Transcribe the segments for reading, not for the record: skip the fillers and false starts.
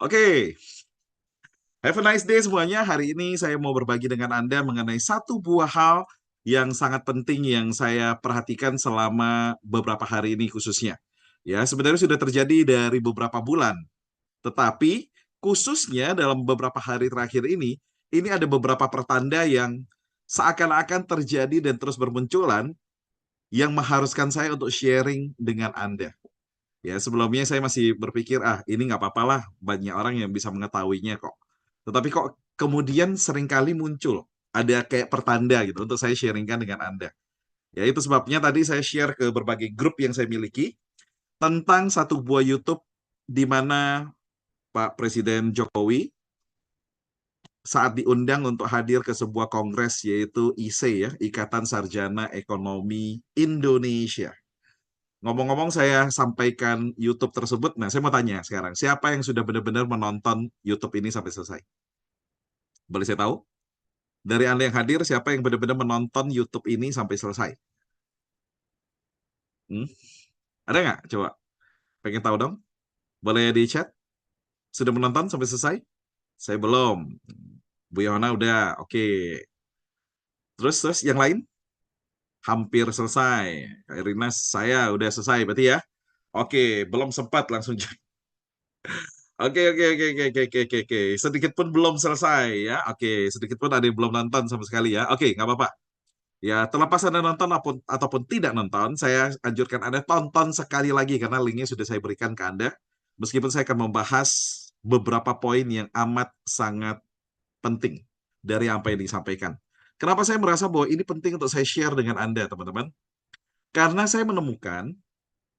Oke, have a nice day semuanya. Hari ini saya mau berbagi dengan Anda mengenai satu buah hal yang sangat penting yang saya perhatikan selama beberapa hari ini khususnya. Ya, sebenarnya sudah terjadi dari beberapa bulan, tetapi khususnya dalam beberapa hari terakhir ini ada beberapa pertanda yang seakan-akan terjadi dan terus bermunculan yang mengharuskan saya untuk sharing dengan Anda. Ya, sebelumnya saya masih berpikir, ini nggak apa-apa lah, banyak orang yang bisa mengetahuinya kok. Tetapi kok kemudian seringkali muncul, ada kayak pertanda gitu untuk saya sharingkan dengan Anda. Ya, itu sebabnya tadi saya share ke berbagai grup yang saya miliki tentang satu buah YouTube di mana Pak Presiden Jokowi saat diundang untuk hadir ke sebuah kongres yaitu IC ya, Ikatan Sarjana Ekonomi Indonesia. Ngomong-ngomong saya sampaikan YouTube tersebut, nah saya mau tanya sekarang, siapa yang sudah benar-benar menonton YouTube ini sampai selesai? Boleh saya tahu? Dari Anda yang hadir, siapa yang benar-benar menonton YouTube ini sampai selesai? Hmm? Ada nggak? Coba, pengen tahu dong? Boleh di chat? Sudah menonton sampai selesai? Saya belum. Bu Yohana udah, oke. Terus yang lain? Hampir selesai. Kak Irina, saya udah selesai berarti ya? Oke, belum sempat langsung. Oke, oke, oke, oke, oke, oke, oke, oke. Sedikit pun belum selesai ya. Oke, sedikit pun ada yang belum nonton sama sekali ya. Oke, nggak apa-apa. Ya, terlepas Anda nonton ataupun tidak nonton, saya anjurkan Anda tonton sekali lagi karena linknya sudah saya berikan ke Anda. Meskipun saya akan membahas beberapa poin yang amat sangat penting dari apa yang disampaikan. Kenapa saya merasa bahwa ini penting untuk saya share dengan Anda, teman-teman? Karena saya menemukan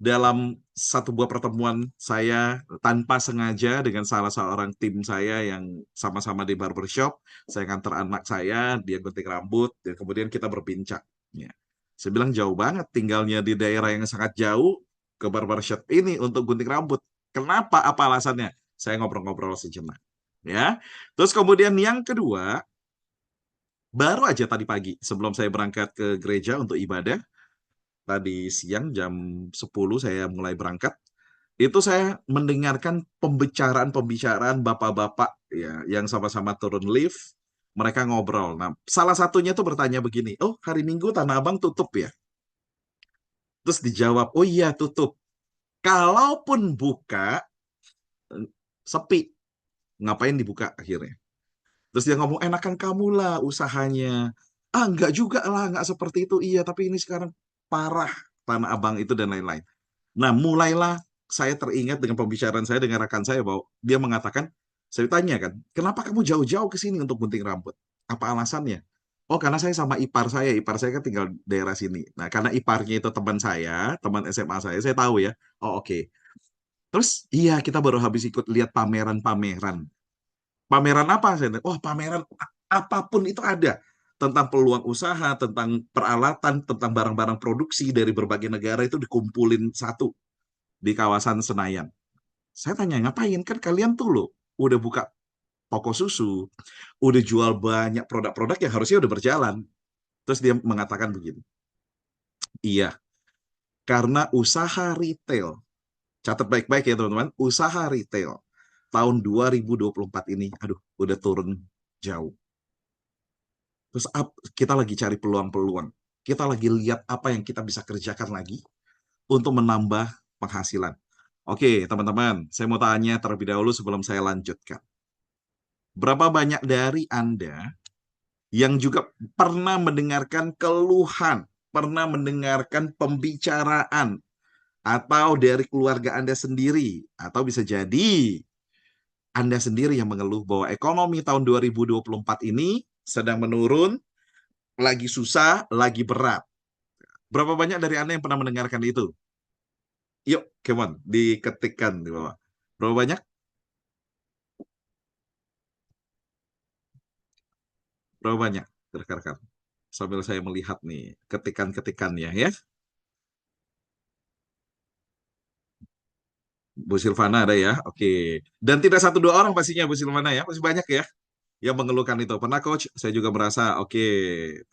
dalam satu buah pertemuan saya tanpa sengaja dengan salah seorang tim saya yang sama-sama di barbershop, saya nganter anak saya, dia gunting rambut, dan kemudian kita berbincang. Ya. Saya bilang jauh banget tinggalnya di daerah yang sangat jauh ke barbershop ini untuk gunting rambut. Kenapa? Apa alasannya? Saya ngobrol-ngobrol sejenak. Ya. Terus kemudian yang kedua, baru aja tadi pagi sebelum saya berangkat ke gereja untuk ibadah, tadi siang jam 10 saya mulai berangkat, itu saya mendengarkan pembicaraan-pembicaraan bapak-bapak ya yang sama-sama turun lift, mereka ngobrol. Nah, salah satunya tuh bertanya begini, "Oh, hari Minggu Tanah Abang tutup ya?" Terus dijawab, "Oh iya, tutup. Kalaupun buka, eh, sepi. Ngapain dibuka akhirnya?" Terus dia ngomong, "Enakan kamu lah usahanya." Ah, enggak juga lah, enggak seperti itu. Iya, tapi ini sekarang parah Tanah Abang itu dan lain-lain. Nah, mulailah saya teringat dengan pembicaraan saya dengan rekan saya bahwa dia mengatakan, saya tanya kan, kenapa kamu jauh-jauh ke sini untuk gunting rambut? Apa alasannya? Oh, karena saya sama ipar saya kan tinggal daerah sini. Nah, karena iparnya itu teman saya, teman SMA saya tahu ya. Oh, oke. Terus, iya kita baru habis ikut lihat pameran-pameran. Pameran apa? Oh, pameran apapun itu ada. Tentang peluang usaha, tentang peralatan, tentang barang-barang produksi dari berbagai negara itu dikumpulin satu di kawasan Senayan. Saya tanya, ngapain? Kan kalian tuh loh, udah buka toko susu, udah jual banyak produk-produk yang harusnya udah berjalan. Terus dia mengatakan begini, iya, karena usaha retail, catat baik-baik ya teman-teman, usaha retail tahun 2024 ini, aduh, udah turun jauh. Terus kita lagi cari peluang-peluang. Kita lagi lihat apa yang kita bisa kerjakan lagi untuk menambah penghasilan. Oke, teman-teman, saya mau tanya terlebih dahulu sebelum saya lanjutkan. Berapa banyak dari Anda yang juga pernah mendengarkan keluhan, pernah mendengarkan pembicaraan, atau dari keluarga Anda sendiri, atau bisa jadi Anda sendiri yang mengeluh bahwa ekonomi tahun 2024 ini sedang menurun, lagi susah, lagi berat. Berapa banyak dari Anda yang pernah mendengarkan itu? Yuk, come on, diketikkan di bawah. Berapa banyak? Berapa banyak? Rekan-rekan. Sambil saya melihat nih ketikan-ketikannya ya. Bu Silvana ada ya, oke. Dan tidak satu dua orang pastinya Bu Silvana ya, masih banyak ya yang mengeluhkan itu. Pernah coach, saya juga merasa, oke,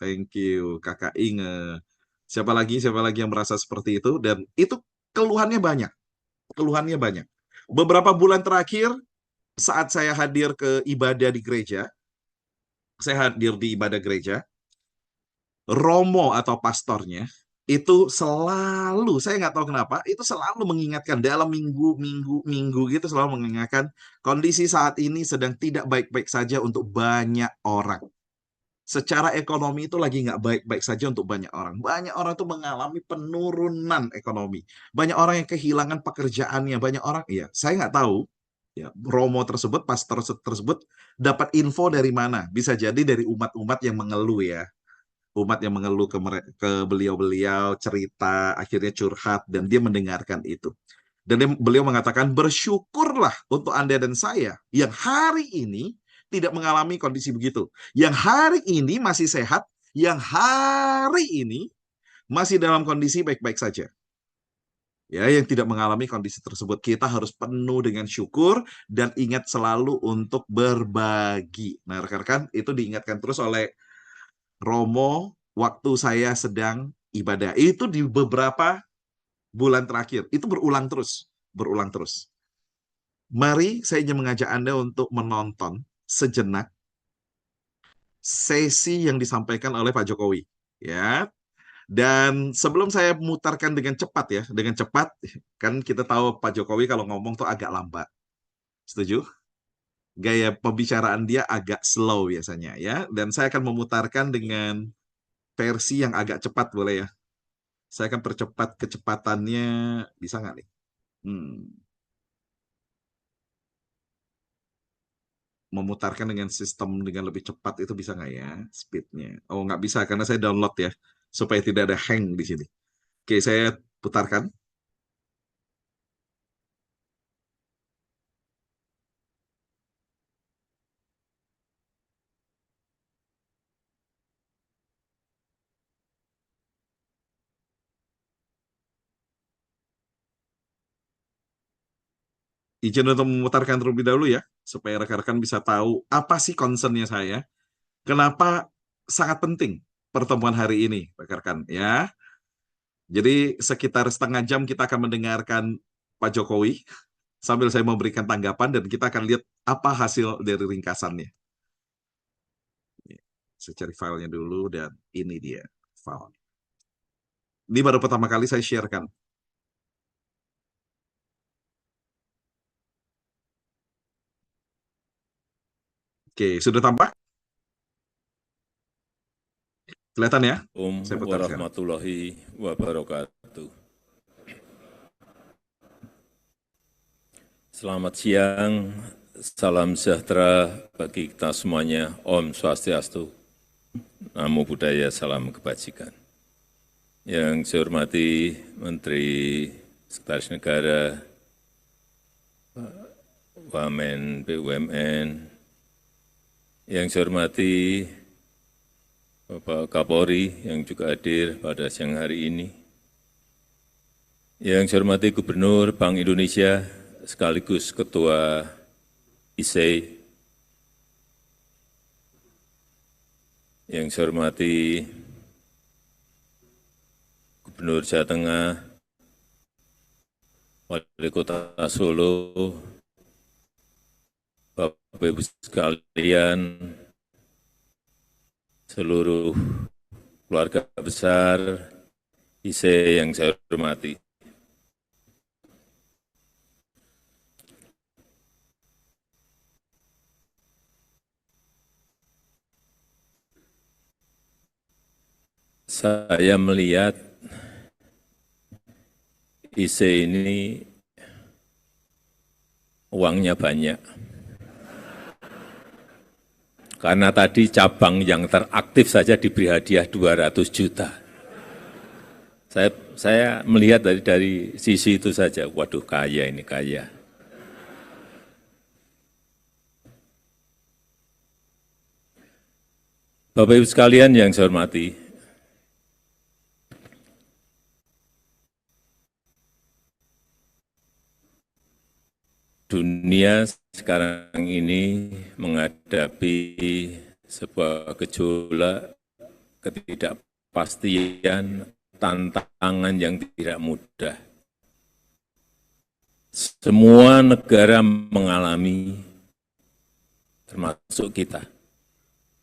thank you Kakak Inge. Siapa lagi yang merasa seperti itu? Dan itu keluhannya banyak, keluhannya banyak. Beberapa bulan terakhir, saat saya hadir ke ibadah di gereja, saya hadir di ibadah gereja, romo atau pastornya itu selalu, saya nggak tahu kenapa, itu selalu mengingatkan dalam minggu gitu, selalu mengingatkan kondisi saat ini sedang tidak baik-baik saja untuk banyak orang. Secara ekonomi itu lagi nggak baik-baik saja untuk banyak orang. Banyak orang itu mengalami penurunan ekonomi. Banyak orang yang kehilangan pekerjaannya. Banyak orang, ya saya nggak tahu. Ya, Romo tersebut, pastor tersebut dapat info dari mana? Bisa jadi dari umat-umat yang mengeluh ya. Umat yang mengeluh ke beliau-beliau, cerita, akhirnya curhat, dan dia mendengarkan itu. Dan beliau mengatakan, bersyukurlah untuk Anda dan saya yang hari ini tidak mengalami kondisi begitu. Yang hari ini masih sehat, yang hari ini masih dalam kondisi baik-baik saja. Ya, yang tidak mengalami kondisi tersebut. Kita harus penuh dengan syukur dan ingat selalu untuk berbagi. Nah, rekan-rekan, itu diingatkan terus oleh Romo waktu saya sedang ibadah. Itu di beberapa bulan terakhir. Itu berulang terus. Berulang terus. Mari saya ingin mengajak Anda untuk menonton sejenak sesi yang disampaikan oleh Pak Jokowi. Ya, dan sebelum saya memutarkan dengan cepat ya, dengan cepat, kan kita tahu Pak Jokowi kalau ngomong tuh agak lambat. Setuju? Gaya pembicaraan dia agak slow biasanya ya. Dan saya akan memutarkan dengan versi yang agak cepat boleh ya. Saya akan percepat kecepatannya, bisa nggak nih? Hmm, Memutarkan dengan sistem dengan lebih cepat itu bisa nggak ya speednya? Oh nggak bisa karena saya download ya supaya tidak ada hang di sini. Oke, saya putarkan. Izin untuk memutarkan terlebih dahulu ya supaya rekan-rekan bisa tahu apa sih concernnya saya. Kenapa sangat penting pertemuan hari ini, rekan-rekan ya. Jadi sekitar setengah jam kita akan mendengarkan Pak Jokowi sambil saya memberikan tanggapan dan kita akan lihat apa hasil dari ringkasannya. Saya cari filenya dulu dan ini dia file. Ini baru pertama kali saya sharekan. Oke, sudah tampak? Kelihatan ya? Saya Assalamualaikum putar sekarang. warahmatullahi wabarakatuh. Selamat siang, salam sejahtera bagi kita semuanya. Om Swastiastu, Namo Buddhaya, salam kebajikan. Yang saya hormati Menteri Sekretaris Negara, Wamen BUMN, yang saya hormati Bapak Kapolri yang juga hadir pada siang hari ini, yang saya hormati Gubernur Bank Indonesia sekaligus Ketua ISEI, yang saya hormati Gubernur Jawa Tengah, Wali Kota Solo, Bapak Ibu sekalian, seluruh keluarga besar ISEI yang saya hormati. Saya melihat ISEI ini uangnya banyak. Karena tadi cabang yang teraktif saja diberi hadiah 200 juta. Saya melihat dari sisi itu saja, waduh kaya ini kaya. Bapak Ibu sekalian yang saya hormati, dunia sekarang ini menghadapi sebuah gejolak, ketidakpastian, tantangan yang tidak mudah. Semua negara mengalami termasuk kita.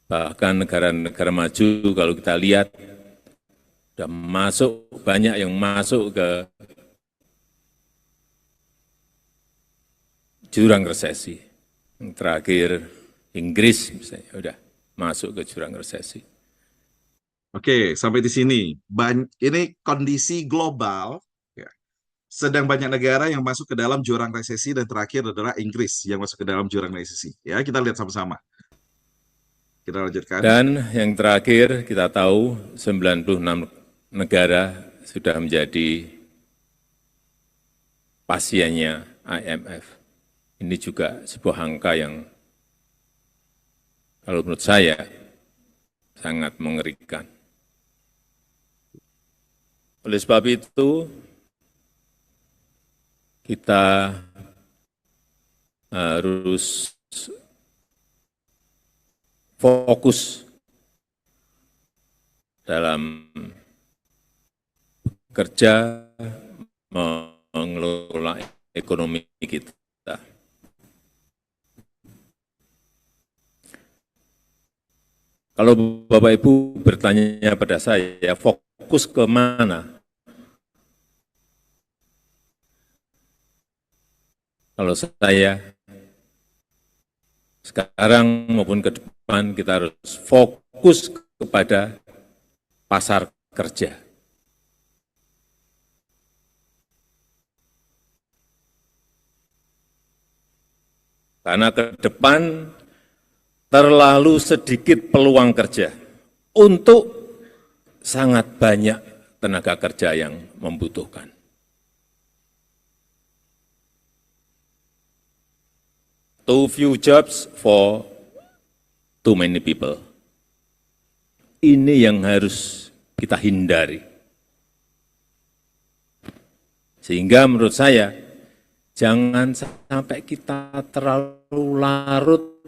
Bahkan negara-negara maju kalau kita lihat, sudah masuk, banyak yang masuk ke jurang resesi. Yang terakhir, Inggris misalnya, udah masuk ke jurang resesi. Oke, sampai di sini. Ini kondisi global, ya. Sedang banyak negara yang masuk ke dalam jurang resesi dan terakhir adalah Inggris yang masuk ke dalam jurang resesi. Ya, kita lihat sama-sama. Kita lanjutkan. Dan yang terakhir kita tahu 96 negara sudah menjadi pasiennya IMF. Ini juga sebuah angka yang kalau menurut saya sangat mengerikan. Oleh sebab itu, kita harus fokus dalam kerja mengelola ekonomi kita. Kalau Bapak Ibu bertanya pada saya, fokus ke mana? Kalau saya sekarang maupun ke depan kita harus fokus kepada pasar kerja. Karena ke depan terlalu sedikit peluang kerja untuk sangat banyak tenaga kerja yang membutuhkan. Too few jobs for too many people. Ini yang harus kita hindari. Sehingga menurut saya, jangan sampai kita terlalu larut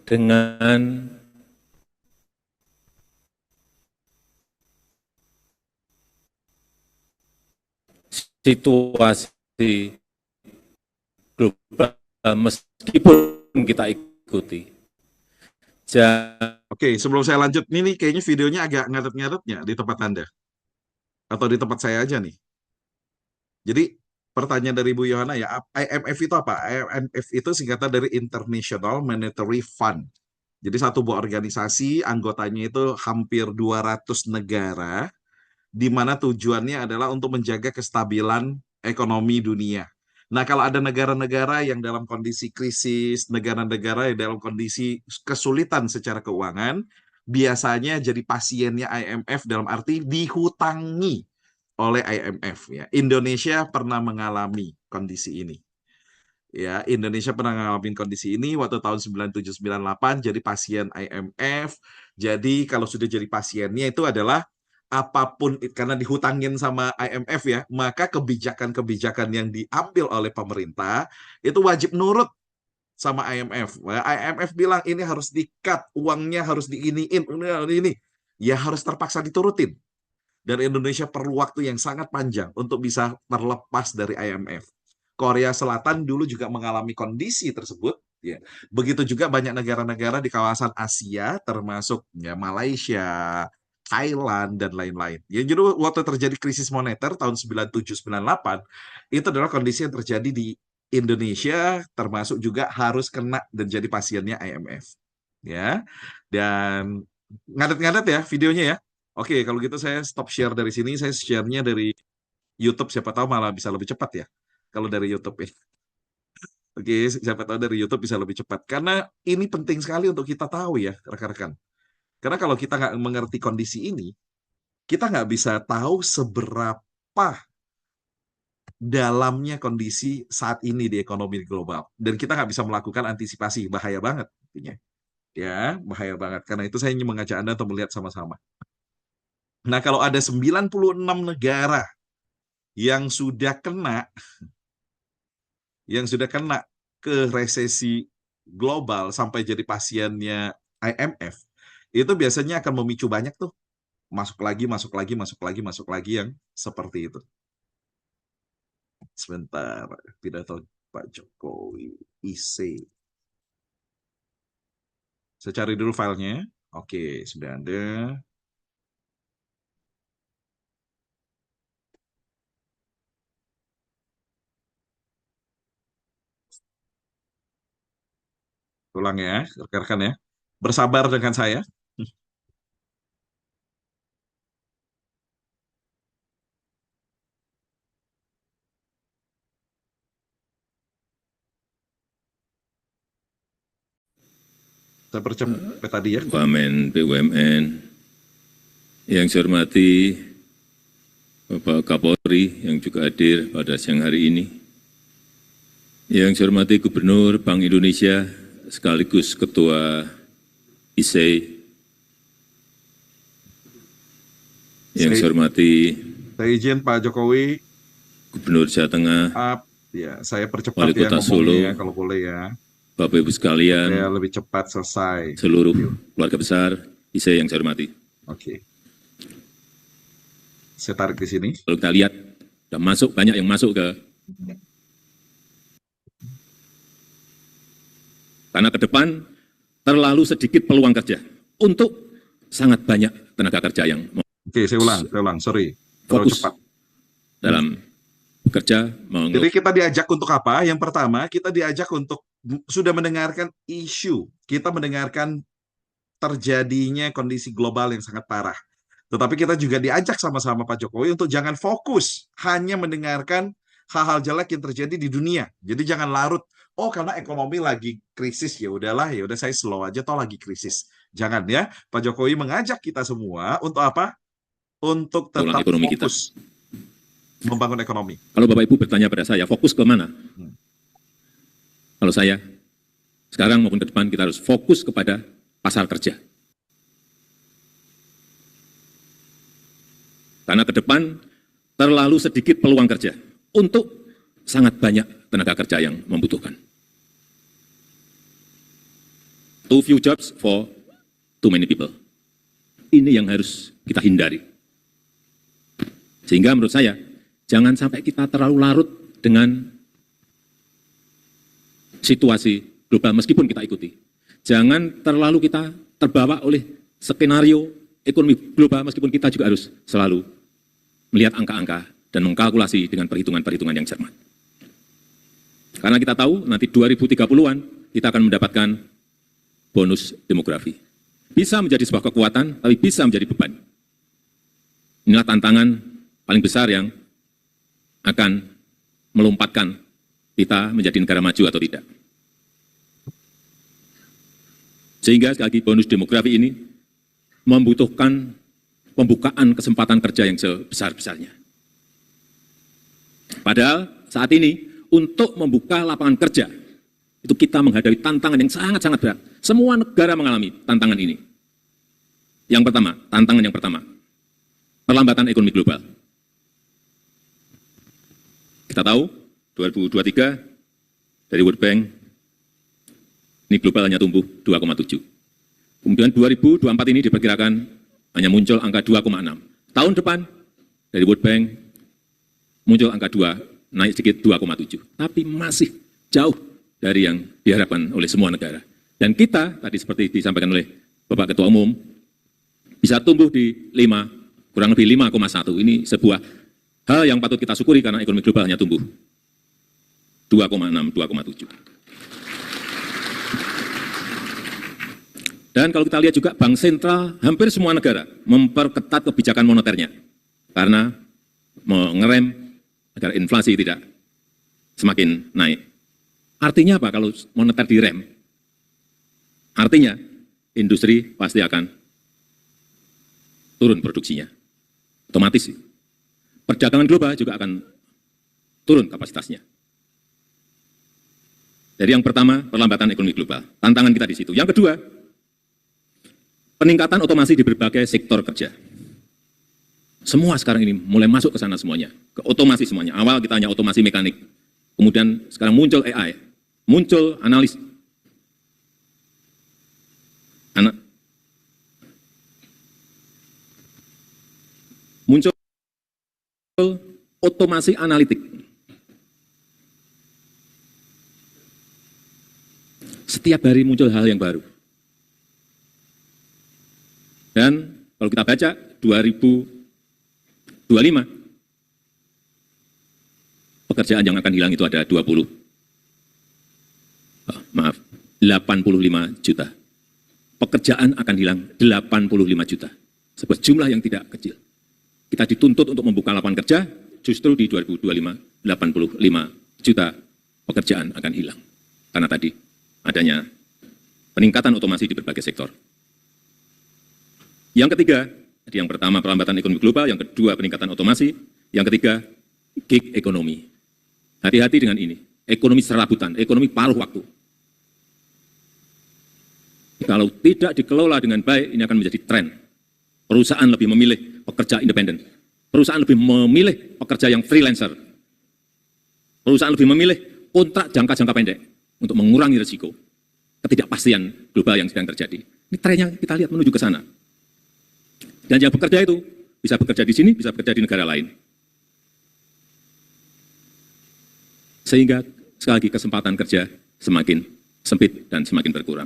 dengan situasi global meskipun kita ikuti. Oke, sebelum saya lanjut, ini kayaknya videonya agak ngadet-ngadetnya di tempat Anda. Atau di tempat saya aja nih. Jadi, pertanyaan dari Bu Yohana ya, IMF itu apa? IMF itu singkatan dari International Monetary Fund. Jadi satu buah organisasi, anggotanya itu hampir 200 negara, di mana tujuannya adalah untuk menjaga kestabilan ekonomi dunia. Nah, kalau ada negara-negara yang dalam kondisi krisis, negara-negara yang dalam kondisi kesulitan secara keuangan, biasanya jadi pasiennya IMF dalam arti dihutangi oleh IMF ya. Indonesia pernah mengalami kondisi ini. Ya, Indonesia pernah mengalami kondisi ini waktu tahun 97-98 jadi pasien IMF. Jadi kalau sudah jadi pasiennya itu adalah apapun karena dihutangin sama IMF ya, maka kebijakan-kebijakan yang diambil oleh pemerintah itu wajib nurut sama IMF. Nah, IMF bilang ini harus di-cut, uangnya harus diiniin, ini. Ya harus terpaksa diturutin. Dan Indonesia perlu waktu yang sangat panjang untuk bisa terlepas dari IMF. Korea Selatan dulu juga mengalami kondisi tersebut. Ya. Begitu juga banyak negara-negara di kawasan Asia, termasuk ya, Malaysia, Thailand, dan lain-lain. Ya, jadi waktu terjadi krisis moneter tahun 97-98, itu adalah kondisi yang terjadi di Indonesia, termasuk juga harus kena dan jadi pasiennya IMF. Ya, dan ngadet-ngadet ya videonya ya. Oke, kalau gitu saya stop share dari sini, saya share-nya dari YouTube, siapa tahu malah bisa lebih cepat ya. Kalau dari YouTube ya. Oke, siapa tahu dari YouTube bisa lebih cepat. Karena ini penting sekali untuk kita tahu ya, rekan-rekan. Karena kalau kita nggak mengerti kondisi ini, kita nggak bisa tahu seberapa dalamnya kondisi saat ini di ekonomi global. Dan kita nggak bisa melakukan antisipasi, bahaya banget. Intinya. Ya, bahaya banget. Karena itu saya ingin mengajak Anda untuk melihat sama-sama. Nah, kalau ada 96 negara yang sudah kena ke resesi global sampai jadi pasiennya IMF, itu biasanya akan memicu banyak tuh masuk lagi, masuk lagi, masuk lagi, masuk lagi yang seperti itu. Sebentar, pidato Pak Jokowi, IC. Saya cari dulu filenya. Oke, sudah ada. Ulang ya, rekan-rekan ya. Bersabar dengan saya. Saya percepat tadi ya. Wamen BUMN, yang saya hormati Bapak Kapolri yang juga hadir pada siang hari ini, yang saya hormati Gubernur Bank Indonesia sekaligus Ketua ISEI, yang saya hormati Saya izin Pak Jokowi, Gubernur Jawa Tengah, ya saya percepat Wali ya Kota Solo, ngomongnya kalau boleh ya. Bapak Ibu sekalian, Saya lebih cepat selesai. seluruh keluarga besar ISEI yang saya hormati. Oke. Saya tarik di sini. Kalau kita lihat, sudah masuk, banyak yang masuk ke, karena ke depan terlalu sedikit peluang kerja untuk sangat banyak tenaga kerja yang Oke, saya ulang, sorry. Terlalu fokus cepat. dalam bekerja. Jadi kita diajak untuk apa? Yang pertama, kita diajak untuk sudah mendengarkan isu. Kita mendengarkan terjadinya kondisi global yang sangat parah. Tetapi kita juga diajak sama-sama Pak Jokowi untuk jangan fokus hanya mendengarkan hal-hal jelek yang terjadi di dunia. Jadi jangan larut, oh karena ekonomi lagi krisis, ya udahlah, ya udah saya slow aja toh lagi krisis. Jangan ya. Pak Jokowi mengajak kita semua untuk apa? Untuk tetap ekonomi fokus membangun ekonomi. Kalau Bapak Ibu bertanya pada saya, fokus ke mana? Kalau saya, sekarang maupun ke depan kita harus fokus kepada pasar kerja. Karena ke depan terlalu sedikit peluang kerja untuk sangat banyak tenaga kerja yang membutuhkan. Too few jobs for too many people. Ini yang harus kita hindari. Sehingga menurut saya, jangan sampai kita terlalu larut dengan situasi global meskipun kita ikuti. Jangan terlalu kita terbawa oleh skenario ekonomi global meskipun kita juga harus selalu melihat angka-angka dan mengkalkulasi dengan perhitungan-perhitungan yang cermat. Karena kita tahu nanti 2030-an kita akan mendapatkan bonus demografi. Bisa menjadi sebuah kekuatan, tapi bisa menjadi beban. Inilah tantangan paling besar yang akan melompatkan kita menjadi negara maju atau tidak. Sehingga sekali lagi bonus demografi ini membutuhkan pembukaan kesempatan kerja yang sebesar-besarnya. Padahal saat ini untuk membuka lapangan kerja itu kita menghadapi tantangan yang sangat-sangat berat. Semua negara mengalami tantangan ini. Yang pertama, tantangan yang pertama, perlambatan ekonomi global. Kita tahu 2023 dari World Bank ini global hanya tumbuh 2,7. Kemudian 2024 ini diperkirakan hanya muncul angka 2,6. Tahun depan dari World Bank muncul angka 2, naik sedikit 2,7. Tapi masih jauh dari yang diharapkan oleh semua negara. Dan kita, tadi seperti disampaikan oleh Bapak Ketua Umum, bisa tumbuh di 5, kurang lebih 5,1. Ini sebuah hal yang patut kita syukuri karena ekonomi global hanya tumbuh 2,6, 2,7. Dan kalau kita lihat juga Bank Sentral hampir semua negara memperketat kebijakan moneternya karena mengerem agar inflasi tidak semakin naik. Artinya apa kalau moneter direm? Artinya industri pasti akan turun produksinya. Otomatis. Perdagangan global juga akan turun kapasitasnya. Jadi yang pertama, perlambatan ekonomi global. Tantangan kita di situ. Yang kedua, peningkatan otomasi di berbagai sektor kerja. Semua sekarang ini mulai masuk ke sana semuanya, ke otomasi semuanya. Awal kita hanya otomasi mekanik, kemudian sekarang muncul AI, muncul analis, muncul otomasi analitik. Setiap hari muncul hal yang baru. Dan kalau kita baca 2025, pekerjaan yang akan hilang itu ada 85 juta. Pekerjaan akan hilang 85 juta. Sebuah jumlah yang tidak kecil. Kita dituntut untuk membuka lapangan kerja, justru di 2025, 85 juta pekerjaan akan hilang. Karena tadi adanya peningkatan otomasi di berbagai sektor. Yang ketiga, jadi yang pertama perlambatan ekonomi global, yang kedua peningkatan otomasi, yang ketiga gig ekonomi. Hati-hati dengan ini, ekonomi serabutan, ekonomi paruh waktu. Kalau tidak dikelola dengan baik, ini akan menjadi tren. Perusahaan lebih memilih pekerja independen. Perusahaan lebih memilih pekerja yang freelancer. Perusahaan lebih memilih kontrak jangka pendek untuk mengurangi risiko ketidakpastian global yang sedang terjadi. Ini trennya kita lihat menuju ke sana. Dan yang bekerja itu bisa bekerja di sini, bisa bekerja di negara lain. Sehingga sekali lagi kesempatan kerja semakin sempit dan semakin berkurang.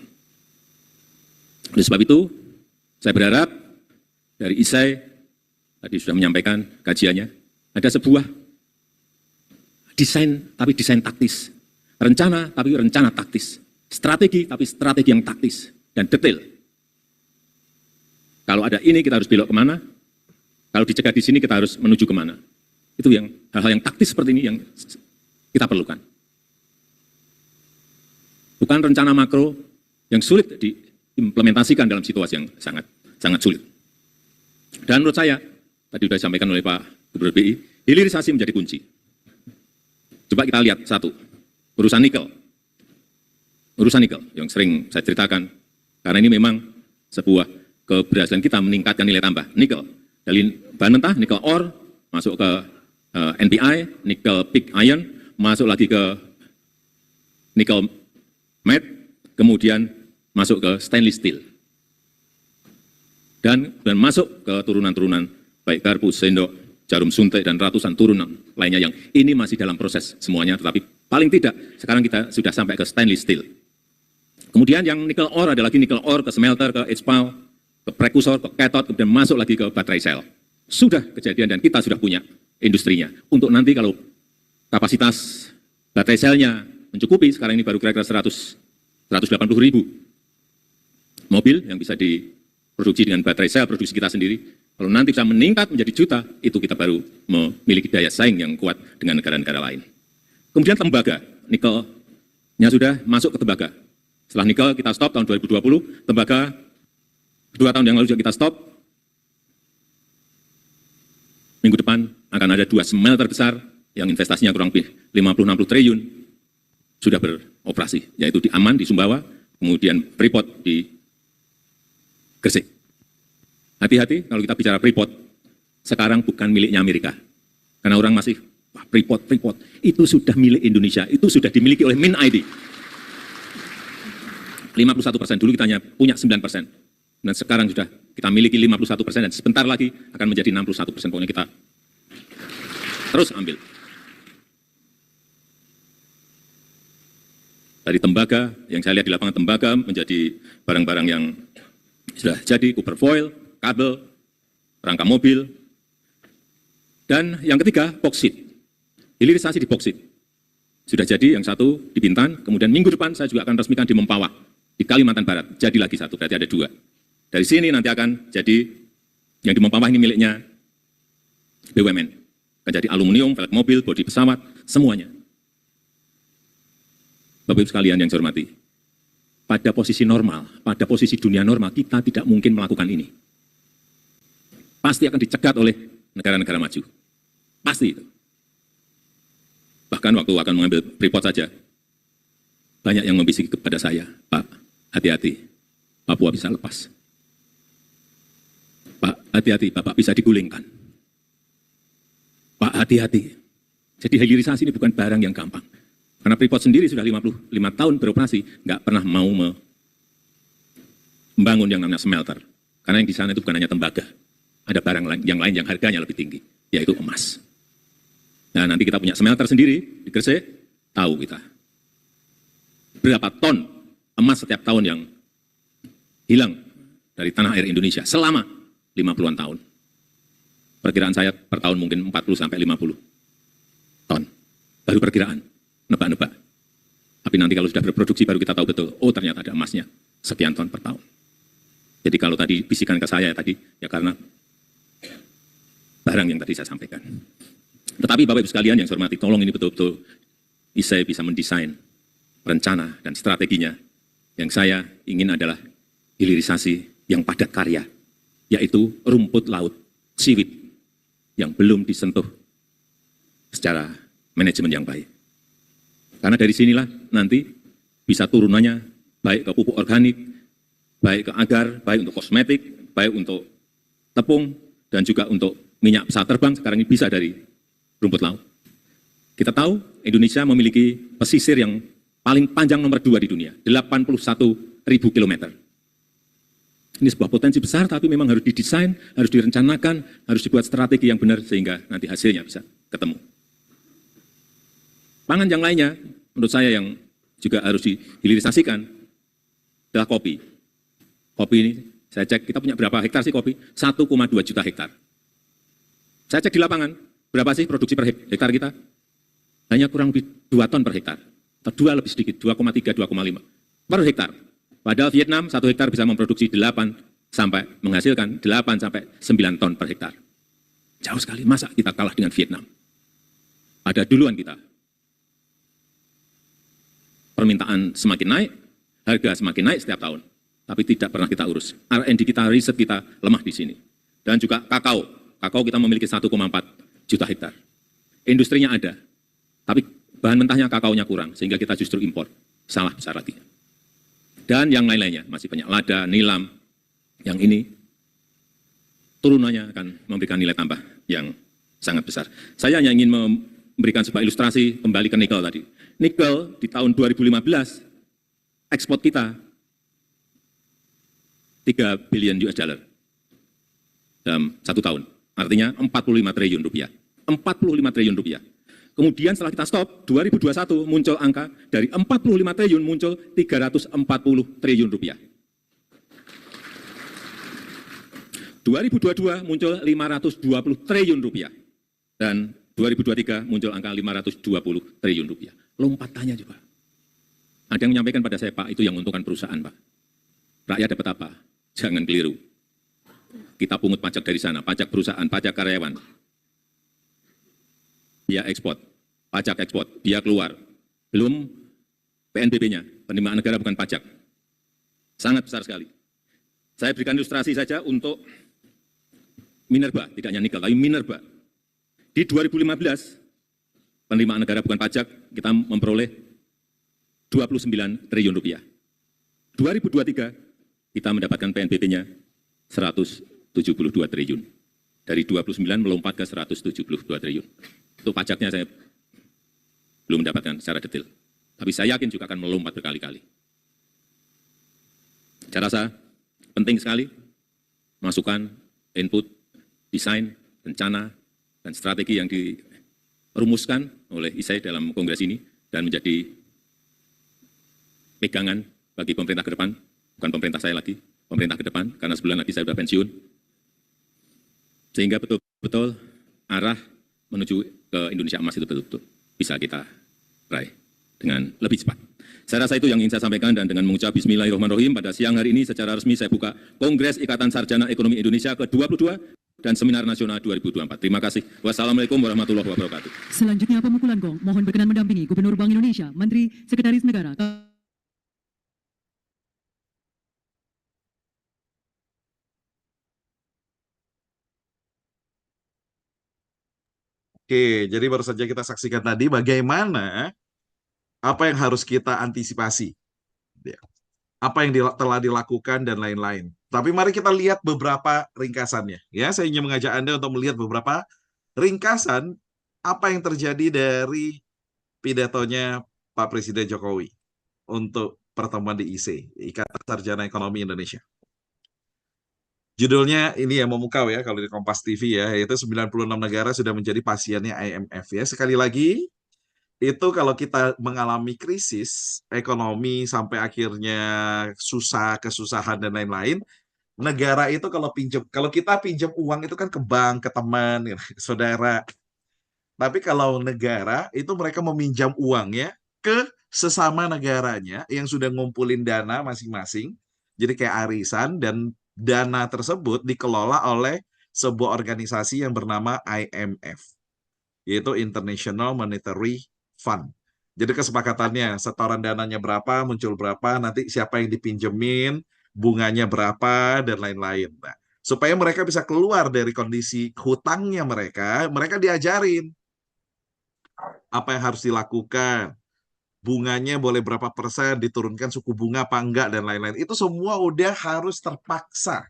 Oleh sebab itu, saya berharap dari ISAI, tadi sudah menyampaikan kajiannya, ada sebuah desain, tapi desain taktis. Rencana, tapi rencana taktis. Strategi, tapi strategi yang taktis dan detail. Kalau ada ini, kita harus belok kemana? Kalau dicegah di sini, kita harus menuju kemana? Itu yang hal-hal yang taktis seperti ini yang kita perlukan. Bukan rencana makro yang sulit diimplementasikan dalam situasi yang sangat sulit. Dan menurut saya, tadi sudah disampaikan oleh Pak Gubernur BI, hilirisasi menjadi kunci. Coba kita lihat satu, urusan nikel. Urusan nikel yang sering saya ceritakan, karena ini memang sebuah keberhasilan kita meningkatkan nilai tambah. Nikel, dari bahan mentah, nikel ore, masuk ke NPI, nikel pig iron, masuk lagi ke nikel matte, kemudian masuk ke stainless steel. Dan masuk ke turunan-turunan, baik garpu, sendok, jarum suntik, dan ratusan turunan lainnya yang ini masih dalam proses semuanya, tetapi paling tidak sekarang kita sudah sampai ke stainless steel. Kemudian yang nikel ore ada lagi nikel ore ke smelter, ke HPAL, ke prekursor, ke cathode, kemudian masuk lagi ke baterai sel. Sudah kejadian dan kita sudah punya industrinya. Untuk nanti kalau kapasitas baterai selnya mencukupi, sekarang ini baru kira-kira 180 ribu mobil yang bisa diproduksi dengan baterai sel, produksi kita sendiri. Kalau nanti bisa meningkat menjadi juta, itu kita baru memiliki daya saing yang kuat dengan negara-negara lain. Kemudian tembaga, nikelnya sudah masuk ke tembaga. Setelah nikel kita stop tahun 2020, tembaga 2 tahun yang lalu juga kita stop. Minggu depan akan ada 2 smelter besar yang investasinya kurang lebih 50-60 triliun sudah beroperasi, yaitu di Aman, di Sumbawa, kemudian Freeport di Gresik. Hati-hati kalau kita bicara Freeport, sekarang bukan miliknya Amerika. Karena orang masih, wah Freeport, itu sudah milik Indonesia, itu sudah dimiliki oleh MinID. 51%, dulu kita hanya punya 9%. Dan sekarang sudah kita miliki 51% dan sebentar lagi akan menjadi 61%. Pokoknya kita terus ambil. Dari tembaga, yang saya lihat di lapangan tembaga menjadi barang-barang yang sudah jadi, copper foil, kabel, rangka mobil. Dan yang ketiga, boksit. Hilirisasi di boksit. Sudah jadi yang satu di Bintan, kemudian minggu depan saya juga akan resmikan di Mempawah, di Kalimantan Barat. Jadi lagi satu, berarti ada 2. Dari sini nanti akan jadi, yang di Mempawah ini miliknya BUMN. Akan jadi aluminium, velg mobil, bodi pesawat, semuanya. Bapak Ibu sekalian yang saya hormati, pada posisi normal, pada posisi dunia normal, kita tidak mungkin melakukan ini. Pasti akan dicegat oleh negara-negara maju. Pasti itu. Bahkan waktu akan mengambil Freeport saja, banyak yang membisiki kepada saya, Pak, hati-hati, Papua bisa lepas. Pak, hati-hati, Bapak bisa digulingkan. Pak, hati-hati. Jadi hilirisasi ini bukan barang yang gampang. Karena Freeport sendiri sudah 55 tahun beroperasi, nggak pernah mau membangun yang namanya smelter. Karena yang di sana itu bukan hanya tembaga. Ada barang yang lain yang harganya lebih tinggi, yaitu emas. Nah, nanti kita punya smelter sendiri di Gresik, tahu kita. Berapa ton emas setiap tahun yang hilang dari tanah air Indonesia selama 50-an tahun. Perkiraan saya per tahun mungkin 40 sampai 50 ton. Baru perkiraan, nebak-nebak. Tapi nanti kalau sudah berproduksi baru kita tahu betul, oh ternyata ada emasnya sekian ton per tahun. Jadi kalau tadi bisikan ke saya tadi, ya karena barang yang tadi saya sampaikan. Tetapi Bapak Ibu sekalian yang saya hormati, tolong ini betul-betul ISEE bisa mendesain rencana dan strateginya. Yang saya ingin adalah hilirisasi yang padat karya, yaitu rumput laut, seaweed, yang belum disentuh secara manajemen yang baik. Karena dari sinilah nanti bisa turunannya baik ke pupuk organik, baik ke agar, baik untuk kosmetik, baik untuk tepung, dan juga untuk minyak pesawat terbang sekarang ini bisa dari rumput laut. Kita tahu Indonesia memiliki pesisir yang paling panjang nomor 2 di dunia, 81.000 kilometer. Ini sebuah potensi besar, tapi memang harus didesain, harus direncanakan, harus dibuat strategi yang benar sehingga nanti hasilnya bisa ketemu. Pangan yang lainnya, menurut saya yang juga harus dihilirisasikan adalah kopi. Kopi ini, saya cek kita punya berapa hektar sih kopi? 1,2 juta hektar. Saya cek di lapangan, berapa sih produksi per hektar kita? Hanya kurang lebih 2 ton per hektar. Atau 2 lebih sedikit, 2,3, 2,5 per hektar. Padahal Vietnam 1 hektar bisa memproduksi 8 sampai menghasilkan 8 sampai 9 ton per hektar. Jauh sekali, masa kita kalah dengan Vietnam? Ada duluan kita. Permintaan semakin naik, harga semakin naik setiap tahun. Tapi tidak pernah kita urus. R&D kita, riset kita lemah di sini. Dan juga kakao. Kakao kita memiliki 1,4 juta hektar. Industrinya ada. Tapi bahan mentahnya kakaonya kurang. Sehingga kita justru impor. Salah besar artinya. Dan yang lain-lainnya. Masih banyak lada, nilam. Yang ini turunannya akan memberikan nilai tambah yang sangat besar. Saya hanya ingin memberikan sebuah ilustrasi kembali ke nikel tadi. Nikel di tahun 2015 ekspor kita 3 billion US dollar dalam 1 tahun. Artinya 45 triliun rupiah. 45 triliun rupiah. Kemudian setelah kita stop, 2021 muncul angka dari 45 triliun muncul 340 triliun rupiah. 2022 muncul 520 triliun rupiah. Dan 2023 muncul angka 520 triliun rupiah. Lompatannya coba. Ada yang menyampaikan pada saya, Pak, itu yang menguntungkan perusahaan, Pak. Rakyat dapat apa? Jangan keliru. Kita pungut pajak dari sana, pajak perusahaan, pajak karyawan. Dia ekspor, pajak ekspor, dia keluar. Belum PNBP-nya, penerimaan negara bukan pajak. Sangat besar sekali. Saya berikan ilustrasi saja untuk minerba, tidak hanya nikel, tapi minerba. Di 2015, penerimaan negara bukan pajak, kita memperoleh 29 triliun rupiah. 2023, kita mendapatkan PNBP-nya 172 triliun. Dari 29 melompat ke 172 triliun. Itu pajaknya saya belum mendapatkan secara detail. Tapi saya yakin juga akan melompat berkali-kali. Saya rasa penting sekali masukan, input, desain, rencana, dan strategi yang dirumuskan oleh ISEE dalam kongres ini dan menjadi pegangan bagi pemerintah ke depan, bukan pemerintah saya lagi, pemerintah ke depan, karena sebulan lagi saya sudah pensiun. Sehingga betul-betul arah menuju ke Indonesia emas itu betul-betul bisa kita raih dengan lebih cepat. Saya rasa itu yang ingin saya sampaikan dan dengan mengucap Bismillahirrahmanirrahim pada siang hari ini secara resmi saya buka Kongres Ikatan Sarjana Ekonomi Indonesia ke-22 dan Seminar Nasional 2024. Terima kasih. Wassalamualaikum warahmatullahi wabarakatuh. Selanjutnya pemukulan gong, mohon berkenan mendampingi Gubernur Bank Indonesia, Menteri Sekretaris Negara. Oke, jadi baru saja kita saksikan tadi bagaimana apa yang harus kita antisipasi, ya. Apa yang telah dilakukan dan lain-lain. Tapi mari kita lihat beberapa ringkasannya. Ya, saya ingin mengajak Anda untuk melihat beberapa ringkasan apa yang terjadi dari pidatonya Pak Presiden Jokowi untuk pertemuan di ISEE, Ikatan Sarjana Ekonomi Indonesia. Judulnya ini ya memukau ya kalau di Kompas TV ya, yaitu 96 negara sudah menjadi pasiennya IMF ya. Sekali lagi, itu kalau kita mengalami krisis ekonomi sampai akhirnya susah, kesusahan dan lain-lain, Negara itu kalau kita pinjam uang itu kan ke bank, ke teman, saudara. Tapi kalau negara itu mereka meminjam uangnya ke sesama negaranya yang sudah ngumpulin dana masing-masing. Jadi kayak arisan, dan dana tersebut dikelola oleh sebuah organisasi yang bernama IMF, yaitu International Monetary Fund. Jadi kesepakatannya setoran dananya berapa, muncul berapa, nanti siapa yang dipinjemin, bunganya berapa, dan lain-lain. Nah, supaya mereka bisa keluar dari kondisi hutangnya mereka, mereka diajarin apa yang harus dilakukan, bunganya boleh berapa persen, diturunkan suku bunga apa enggak, dan lain-lain. Itu semua udah harus terpaksa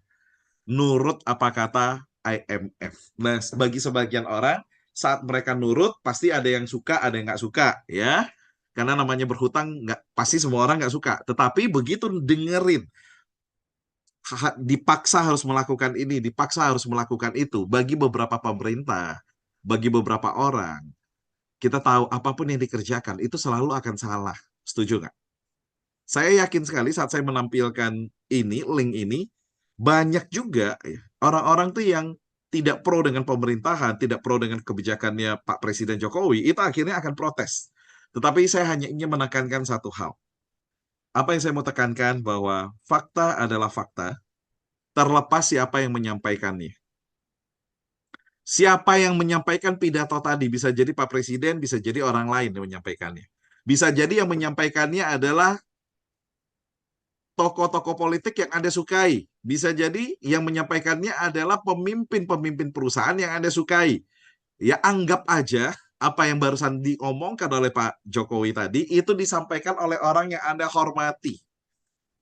nurut apa kata IMF. Nah, bagi sebagian orang, saat mereka nurut, pasti ada yang suka, ada yang nggak suka, ya. Karena namanya berhutang, nggak, pasti semua orang nggak suka. Tetapi begitu dengerin, dipaksa harus melakukan ini, dipaksa harus melakukan itu, bagi beberapa pemerintah, bagi beberapa orang, kita tahu apapun yang dikerjakan itu selalu akan salah. Setuju nggak? Saya yakin sekali saat saya menampilkan ini, link ini, banyak juga ya, orang-orang tuh yang tidak pro dengan pemerintahan, tidak pro dengan kebijakannya Pak Presiden Jokowi, itu akhirnya akan protes. Tetapi saya hanya ingin menekankan satu hal. Apa yang saya mau tekankan bahwa fakta adalah fakta, terlepas siapa yang menyampaikannya. Siapa yang menyampaikan pidato tadi, bisa jadi Pak Presiden, bisa jadi orang lain yang menyampaikannya. Bisa jadi yang menyampaikannya adalah tokoh-tokoh politik yang Anda sukai. Bisa jadi yang menyampaikannya adalah pemimpin-pemimpin perusahaan yang Anda sukai. Ya, anggap aja apa yang barusan diomongkan oleh Pak Jokowi tadi, itu disampaikan oleh orang yang Anda hormati.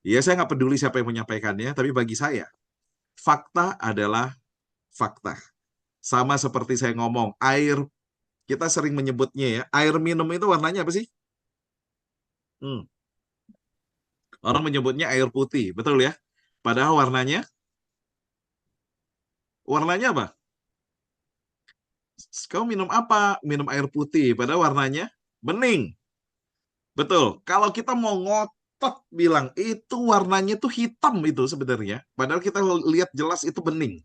Ya, saya nggak peduli siapa yang menyampaikannya, tapi bagi saya, fakta adalah fakta. Sama seperti saya ngomong, air, kita sering menyebutnya ya, air minum itu warnanya apa sih? Hmm, Orang menyebutnya air putih, betul ya? Padahal warnanya apa? Kau minum apa? Minum air putih, padahal warnanya bening. Betul. Kalau kita mau ngotot bilang itu warnanya tuh hitam itu sebenarnya, padahal kita lihat jelas itu bening.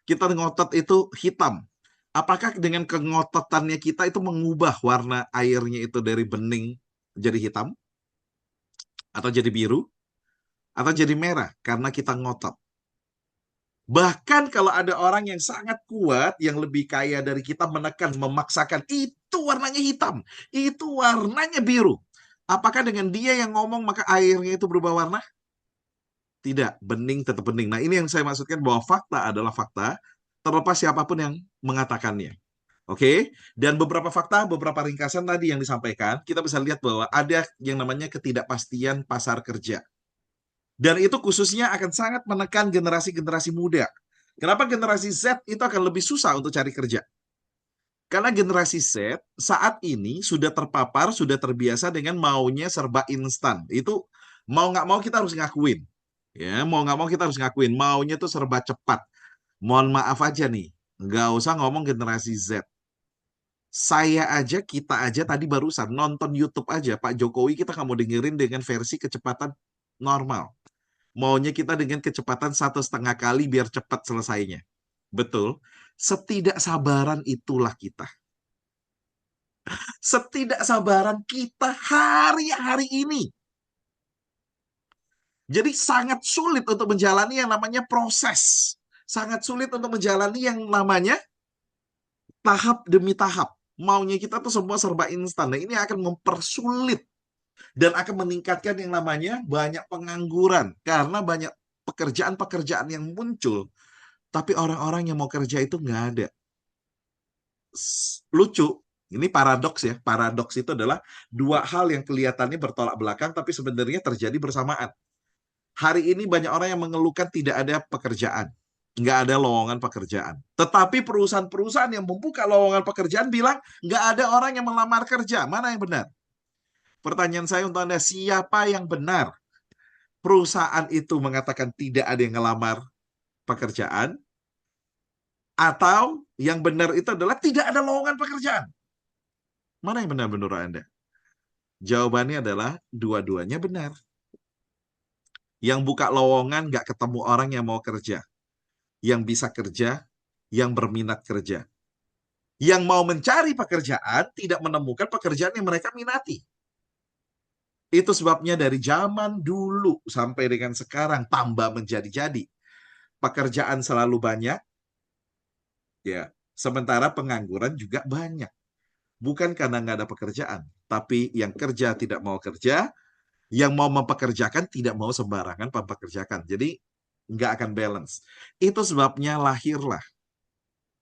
Kita ngotot itu hitam. Apakah dengan kengototannya kita itu mengubah warna airnya itu dari bening jadi hitam? Atau jadi biru? Atau jadi merah karena kita ngotot? Bahkan kalau ada orang yang sangat kuat, yang lebih kaya dari kita menekan, memaksakan, itu warnanya hitam, itu warnanya biru. Apakah dengan dia yang ngomong maka airnya itu berubah warna? Tidak, bening tetap bening. Nah, ini yang saya maksudkan bahwa fakta adalah fakta, terlepas siapapun yang mengatakannya. Oke, dan beberapa fakta, beberapa ringkasan tadi yang disampaikan, kita bisa lihat bahwa ada yang namanya ketidakpastian pasar kerja. Dan itu khususnya akan sangat menekan generasi-generasi muda. Kenapa generasi Z itu akan lebih susah untuk cari kerja? Karena generasi Z saat ini sudah terpapar, sudah terbiasa dengan maunya serba instan. Itu mau nggak mau kita harus ngakuin. Ya, mau nggak mau kita harus ngakuin. Maunya tuh serba cepat. Mohon maaf aja nih, nggak usah ngomong generasi Z. Saya aja, kita aja tadi barusan nonton YouTube aja, Pak Jokowi kita nggak mau dengerin dengan versi kecepatan normal. Maunya kita dengan kecepatan 1,5 kali biar cepat selesainya. Betul. Setidaksabaran itulah kita. Setidaksabaran kita hari-hari ini. Jadi sangat sulit untuk menjalani yang namanya proses. Sangat sulit untuk menjalani yang namanya tahap demi tahap. Maunya kita tuh semua serba instan. Nah, ini akan mempersulit dan akan meningkatkan yang namanya banyak pengangguran. Karena banyak pekerjaan-pekerjaan yang muncul, tapi orang-orang yang mau kerja itu nggak ada. Lucu, ini paradoks ya. Paradoks itu adalah dua hal yang kelihatannya bertolak belakang, tapi sebenarnya terjadi bersamaan. Hari ini banyak orang yang mengeluhkan tidak ada pekerjaan. Nggak ada lowongan pekerjaan. Tetapi perusahaan-perusahaan yang membuka lowongan pekerjaan bilang nggak ada orang yang melamar kerja. Mana yang benar? Pertanyaan saya untuk Anda, siapa yang benar? Perusahaan itu mengatakan tidak ada yang ngelamar pekerjaan, atau yang benar itu adalah tidak ada lowongan pekerjaan? Mana yang benar menurut Anda? Jawabannya adalah dua-duanya benar. Yang buka lowongan nggak ketemu orang yang mau kerja, yang bisa kerja, yang berminat kerja. Yang mau mencari pekerjaan tidak menemukan pekerjaan yang mereka minati. Itu sebabnya dari zaman dulu sampai dengan sekarang tambah menjadi-jadi. Pekerjaan selalu banyak, ya. Sementara pengangguran juga banyak. Bukan karena nggak ada pekerjaan, tapi yang kerja tidak mau kerja, yang mau mempekerjakan tidak mau sembarangan mempekerjakan. Jadi nggak akan balance. Itu sebabnya lahirlah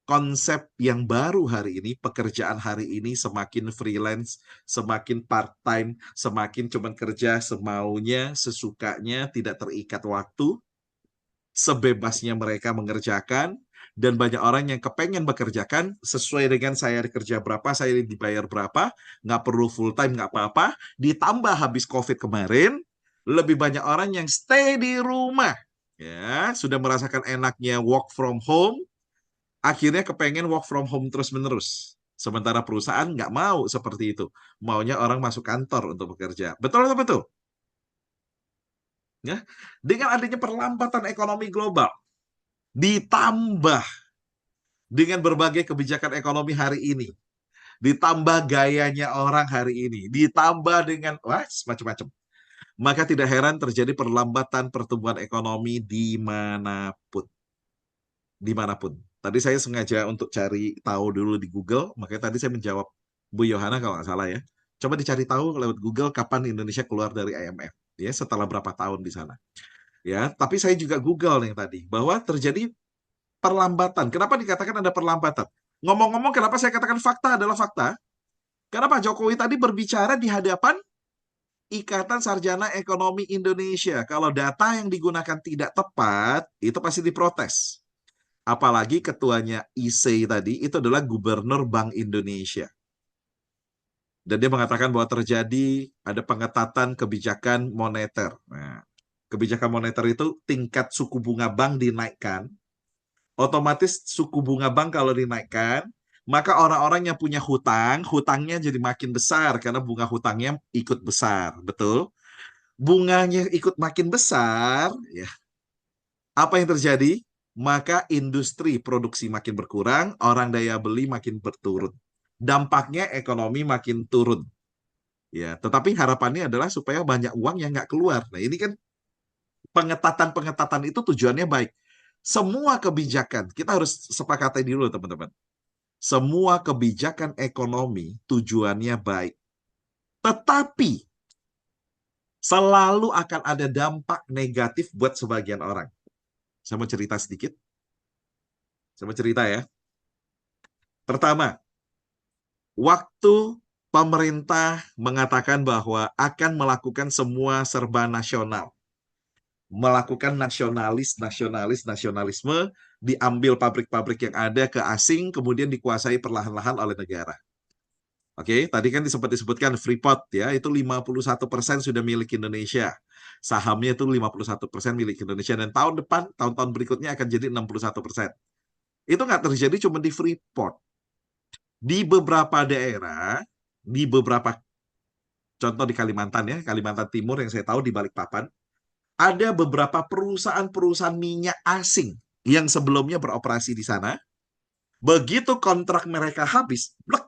konsep yang baru hari ini, pekerjaan hari ini semakin freelance, semakin part-time, semakin cuman kerja semaunya, sesukanya, tidak terikat waktu, sebebasnya mereka mengerjakan, dan banyak orang yang kepengen bekerjakan sesuai dengan saya kerja berapa, saya dibayar berapa, nggak perlu full time, nggak apa-apa. Ditambah habis COVID kemarin, lebih banyak orang yang stay di rumah, ya sudah merasakan enaknya work from home, akhirnya kepengen work from home terus-menerus. Sementara perusahaan nggak mau seperti itu. Maunya orang masuk kantor untuk bekerja. Betul atau betul? Ya. Dengan adanya perlambatan ekonomi global, ditambah dengan berbagai kebijakan ekonomi hari ini, ditambah gayanya orang hari ini, ditambah dengan macam-macam. Maka tidak heran terjadi perlambatan pertumbuhan ekonomi dimanapun. Dimanapun. Tadi saya sengaja untuk cari tahu dulu di Google, makanya tadi saya menjawab Bu Yohana kalau nggak salah ya. Coba dicari tahu lewat Google kapan Indonesia keluar dari IMF, ya setelah berapa tahun di sana. Ya, tapi saya juga Google yang tadi bahwa terjadi perlambatan. Kenapa dikatakan ada perlambatan? Ngomong-ngomong, kenapa saya katakan fakta adalah fakta? Karena Pak Jokowi tadi berbicara di hadapan Ikatan Sarjana Ekonomi Indonesia. Kalau data yang digunakan tidak tepat, itu pasti diprotes. Apalagi ketuanya IC tadi, itu adalah Gubernur Bank Indonesia. Dan dia mengatakan bahwa terjadi ada pengetatan kebijakan moneter. Nah, kebijakan moneter itu tingkat suku bunga bank dinaikkan, otomatis suku bunga bank kalau dinaikkan, maka orang-orang yang punya hutang, hutangnya jadi makin besar karena bunga hutangnya ikut besar, betul? Bunganya ikut makin besar, ya. Apa yang terjadi? Maka industri produksi makin berkurang, orang daya beli makin berturun. Dampaknya ekonomi makin turun. Ya, tetapi harapannya adalah supaya banyak uang yang nggak keluar. Nah, ini kan pengetatan-pengetatan itu tujuannya baik. Semua kebijakan, kita harus sepakati dulu teman-teman. Semua kebijakan ekonomi tujuannya baik. Tetapi selalu akan ada dampak negatif buat sebagian orang. Saya mau cerita sedikit. Saya mau cerita ya. Pertama, waktu pemerintah mengatakan bahwa akan melakukan semua serba nasional, melakukan nasionalisme, diambil pabrik-pabrik yang ada ke asing, kemudian dikuasai perlahan-lahan oleh negara. Oke, tadi kan sempat disebutkan Freeport ya, itu 51% sudah milik Indonesia. Sahamnya itu 51% milik Indonesia, dan tahun depan, tahun-tahun berikutnya akan jadi 61%. Itu nggak terjadi cuma di Freeport. Di beberapa daerah, di beberapa contoh di Kalimantan ya, Kalimantan Timur yang saya tahu di Balikpapan, ada beberapa perusahaan-perusahaan minyak asing yang sebelumnya beroperasi di sana. Begitu kontrak mereka habis, blek,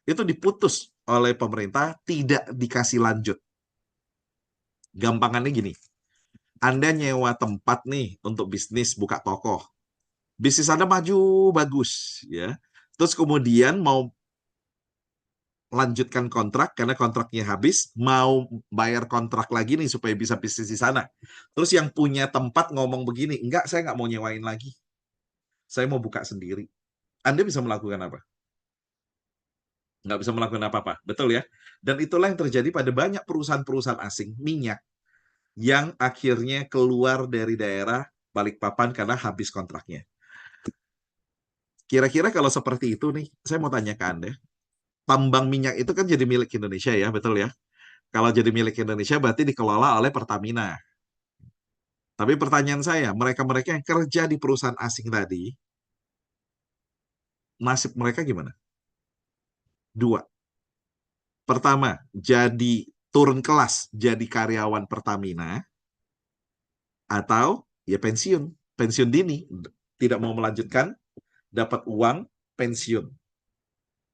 itu diputus oleh pemerintah, tidak dikasih lanjut. Gampangannya gini, Anda nyewa tempat nih untuk bisnis buka toko. Bisnis Anda maju bagus ya. Terus kemudian mau lanjutkan kontrak karena kontraknya habis, mau bayar kontrak lagi nih supaya bisa bisnis di sana. Terus yang punya tempat ngomong begini, enggak, saya nggak mau nyewain lagi. Saya mau buka sendiri. Anda bisa melakukan apa? Nggak bisa melakukan apa-apa. Betul ya? Dan itulah yang terjadi pada banyak perusahaan-perusahaan asing minyak yang akhirnya keluar dari daerah Balikpapan karena habis kontraknya. Kira-kira kalau seperti itu nih, saya mau tanya ke Anda. Tambang minyak itu kan jadi milik Indonesia ya, betul ya? Kalau jadi milik Indonesia berarti dikelola oleh Pertamina. Tapi pertanyaan saya, mereka-mereka yang kerja di perusahaan asing tadi, nasib mereka gimana? Dua. Pertama, jadi turun kelas, jadi karyawan Pertamina. atau ya pensiun dini, tidak mau melanjutkan, dapat uang pensiun.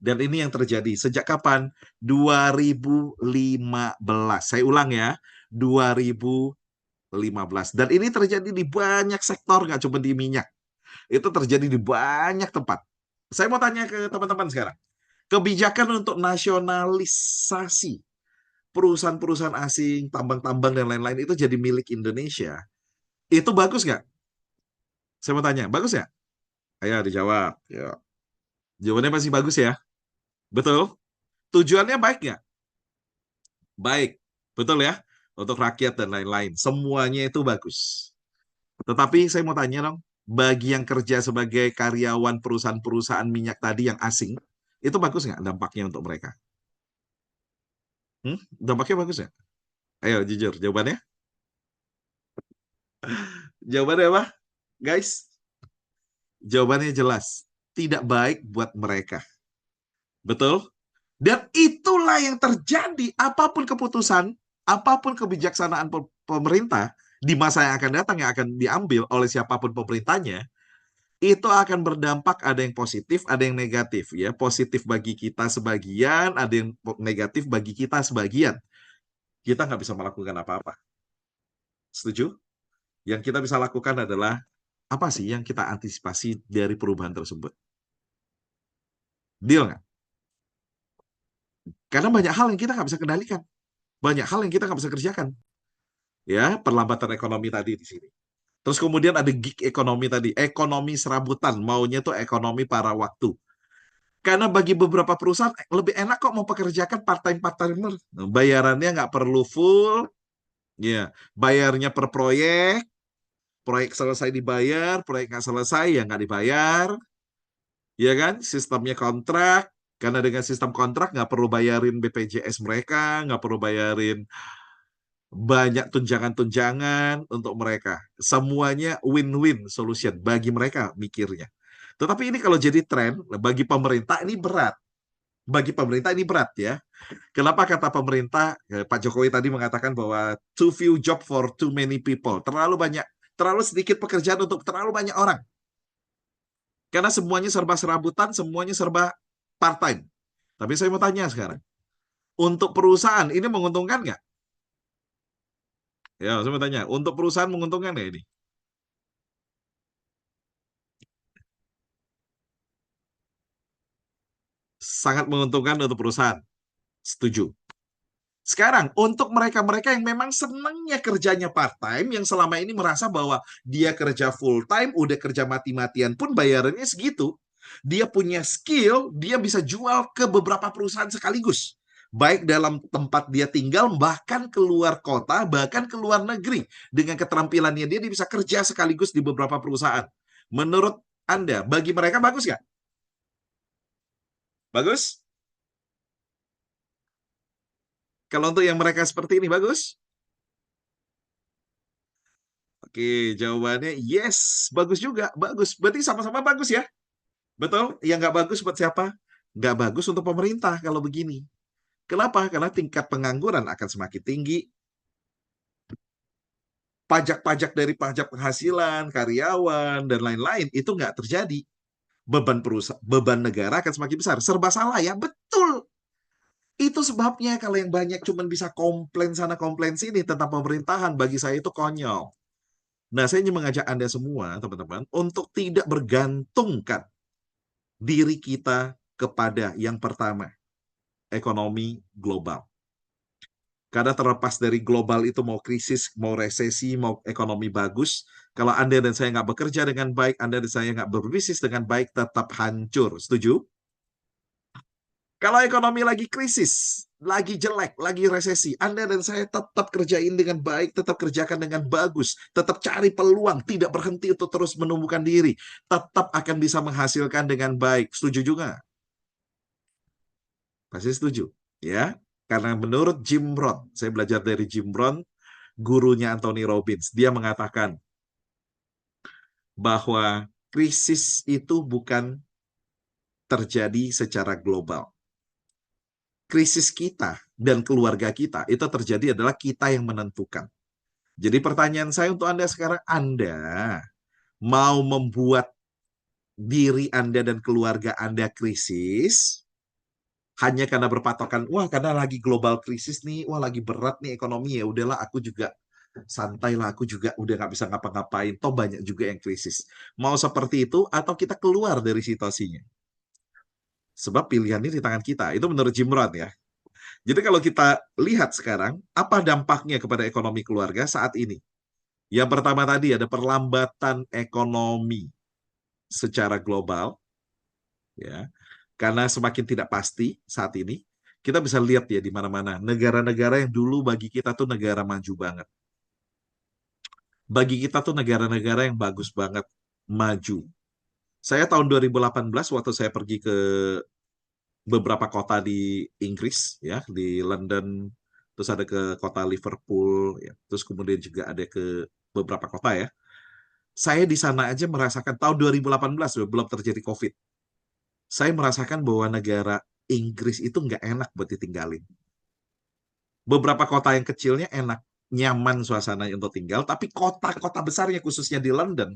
Dan ini yang terjadi sejak kapan? 2015. Saya ulang ya, 2015. Dan ini terjadi di banyak sektor, nggak cuma di minyak. Itu terjadi di banyak tempat. Saya mau tanya ke teman-teman sekarang. Kebijakan untuk nasionalisasi perusahaan-perusahaan asing, tambang-tambang dan lain-lain itu jadi milik Indonesia. Itu bagus nggak? Saya mau tanya, bagus nggak? Ayo dijawab. Ya. Jawabannya masih bagus ya. Betul? Tujuannya baik nggak? Baik. Betul ya? Untuk rakyat dan lain-lain. Semuanya itu bagus. Tetapi saya mau tanya dong, bagi yang kerja sebagai karyawan perusahaan-perusahaan minyak tadi yang asing, itu bagus nggak dampaknya untuk mereka? Dampaknya bagus nggak? Ayo jujur, jawabannya? Jawabannya apa, guys? Jawabannya jelas. Tidak baik buat mereka. Betul? Dan itulah yang terjadi apapun keputusan, apapun kebijaksanaan pemerintah di masa yang akan datang yang akan diambil oleh siapapun pemerintahnya, itu akan berdampak ada yang positif, ada yang negatif ya. Positif bagi kita sebagian, ada yang negatif bagi kita sebagian. Kita nggak bisa melakukan apa-apa. Setuju? Yang kita bisa lakukan adalah apa sih yang kita antisipasi dari perubahan tersebut? Deal nggak? Karena banyak hal yang kita nggak bisa kendalikan. Banyak hal yang kita nggak bisa kerjakan. Ya, perlambatan ekonomi tadi di sini. Terus kemudian ada gig ekonomi tadi, ekonomi serabutan, maunya tuh ekonomi para waktu. Karena bagi beberapa perusahaan lebih enak kok mau pekerjakan part-timer. Bayarannya nggak perlu full, ya, bayarnya per proyek, proyek selesai dibayar, proyek nggak selesai ya nggak dibayar, ya kan? Sistemnya kontrak, karena dengan sistem kontrak nggak perlu bayarin BPJS mereka, nggak perlu bayarin banyak tunjangan-tunjangan untuk mereka. Semuanya win-win solution bagi mereka mikirnya. Tetapi ini kalau jadi tren, bagi pemerintah ini berat. Bagi pemerintah ini berat ya. Kenapa kata pemerintah, Pak Jokowi tadi mengatakan bahwa too few job for too many people. Terlalu banyak, terlalu sedikit pekerjaan untuk terlalu banyak orang. Karena semuanya serba serabutan, semuanya serba part-time. Tapi saya mau tanya sekarang, untuk perusahaan ini menguntungkan nggak? Ya, saya mau tanya, untuk perusahaan menguntungkan nggak ini? Sangat menguntungkan untuk perusahaan. Setuju. Sekarang, untuk mereka-mereka yang memang senangnya kerjanya part-time, yang selama ini merasa bahwa dia kerja full-time, udah kerja mati-matian pun bayarannya segitu. Dia punya skill, dia bisa jual ke beberapa perusahaan sekaligus. Baik dalam tempat dia tinggal, bahkan keluar kota, bahkan keluar negeri. Dengan keterampilannya dia bisa kerja sekaligus di beberapa perusahaan. Menurut Anda, bagi mereka bagus nggak? Bagus? Kalau untuk yang mereka seperti ini, bagus? Oke, jawabannya yes, bagus juga, bagus. Berarti sama-sama bagus ya, betul? Yang nggak bagus buat siapa? Nggak bagus untuk pemerintah kalau begini. Kenapa? Karena tingkat pengangguran akan semakin tinggi, pajak-pajak dari pajak penghasilan, karyawan, dan lain-lain itu nggak terjadi. Beban perusahaan, beban negara akan semakin besar. Serba salah ya, betul. Itu sebabnya kalau yang banyak cuma bisa komplain sana komplain sini tentang pemerintahan, bagi saya itu konyol. Nah, saya ingin mengajak Anda semua, teman-teman, untuk tidak bergantungkan diri kita kepada yang pertama, ekonomi global. Karena terlepas dari global itu mau krisis, mau resesi, mau ekonomi bagus, kalau Anda dan saya nggak bekerja dengan baik, Anda dan saya nggak berbisnis dengan baik, tetap hancur. Setuju? Kalau ekonomi lagi krisis, lagi jelek, lagi resesi, Anda dan saya tetap kerjain dengan baik, tetap kerjakan dengan bagus, tetap cari peluang, tidak berhenti untuk terus menumbuhkan diri, tetap akan bisa menghasilkan dengan baik. Setuju juga? Pasti setuju, ya? Karena menurut Jim Rohn, saya belajar dari Jim Rohn, gurunya Anthony Robbins, dia mengatakan bahwa krisis itu bukan terjadi secara global. Krisis kita dan keluarga kita itu terjadi adalah kita yang menentukan. Jadi pertanyaan saya untuk Anda sekarang, Anda mau membuat diri Anda dan keluarga Anda krisis hanya karena berpatokan, wah karena lagi global krisis nih, wah lagi berat nih ekonomi, ya udahlah aku juga santai lah, aku juga udah nggak bisa ngapa-ngapain, toh banyak juga yang krisis. Mau seperti itu atau kita keluar dari situasinya? Sebab pilihannya di tangan kita. Itu menurut Jim Rohn ya. Jadi kalau kita lihat sekarang, apa dampaknya kepada ekonomi keluarga saat ini? Yang pertama tadi ada perlambatan ekonomi secara global, ya, karena semakin tidak pasti saat ini. Kita bisa lihat ya di mana-mana negara-negara yang dulu bagi kita tuh negara maju banget. Bagi kita tuh negara-negara yang bagus banget, maju. Saya tahun 2018 waktu saya pergi ke beberapa kota di Inggris, ya, di London, terus ada ke kota Liverpool, ya, terus kemudian juga ada ke beberapa kota ya. Saya di sana aja merasakan tahun 2018 belum terjadi COVID. Saya merasakan bahwa negara Inggris itu nggak enak buat ditinggalin. Beberapa kota yang kecilnya enak, nyaman suasananya untuk tinggal, tapi kota-kota besarnya khususnya di London,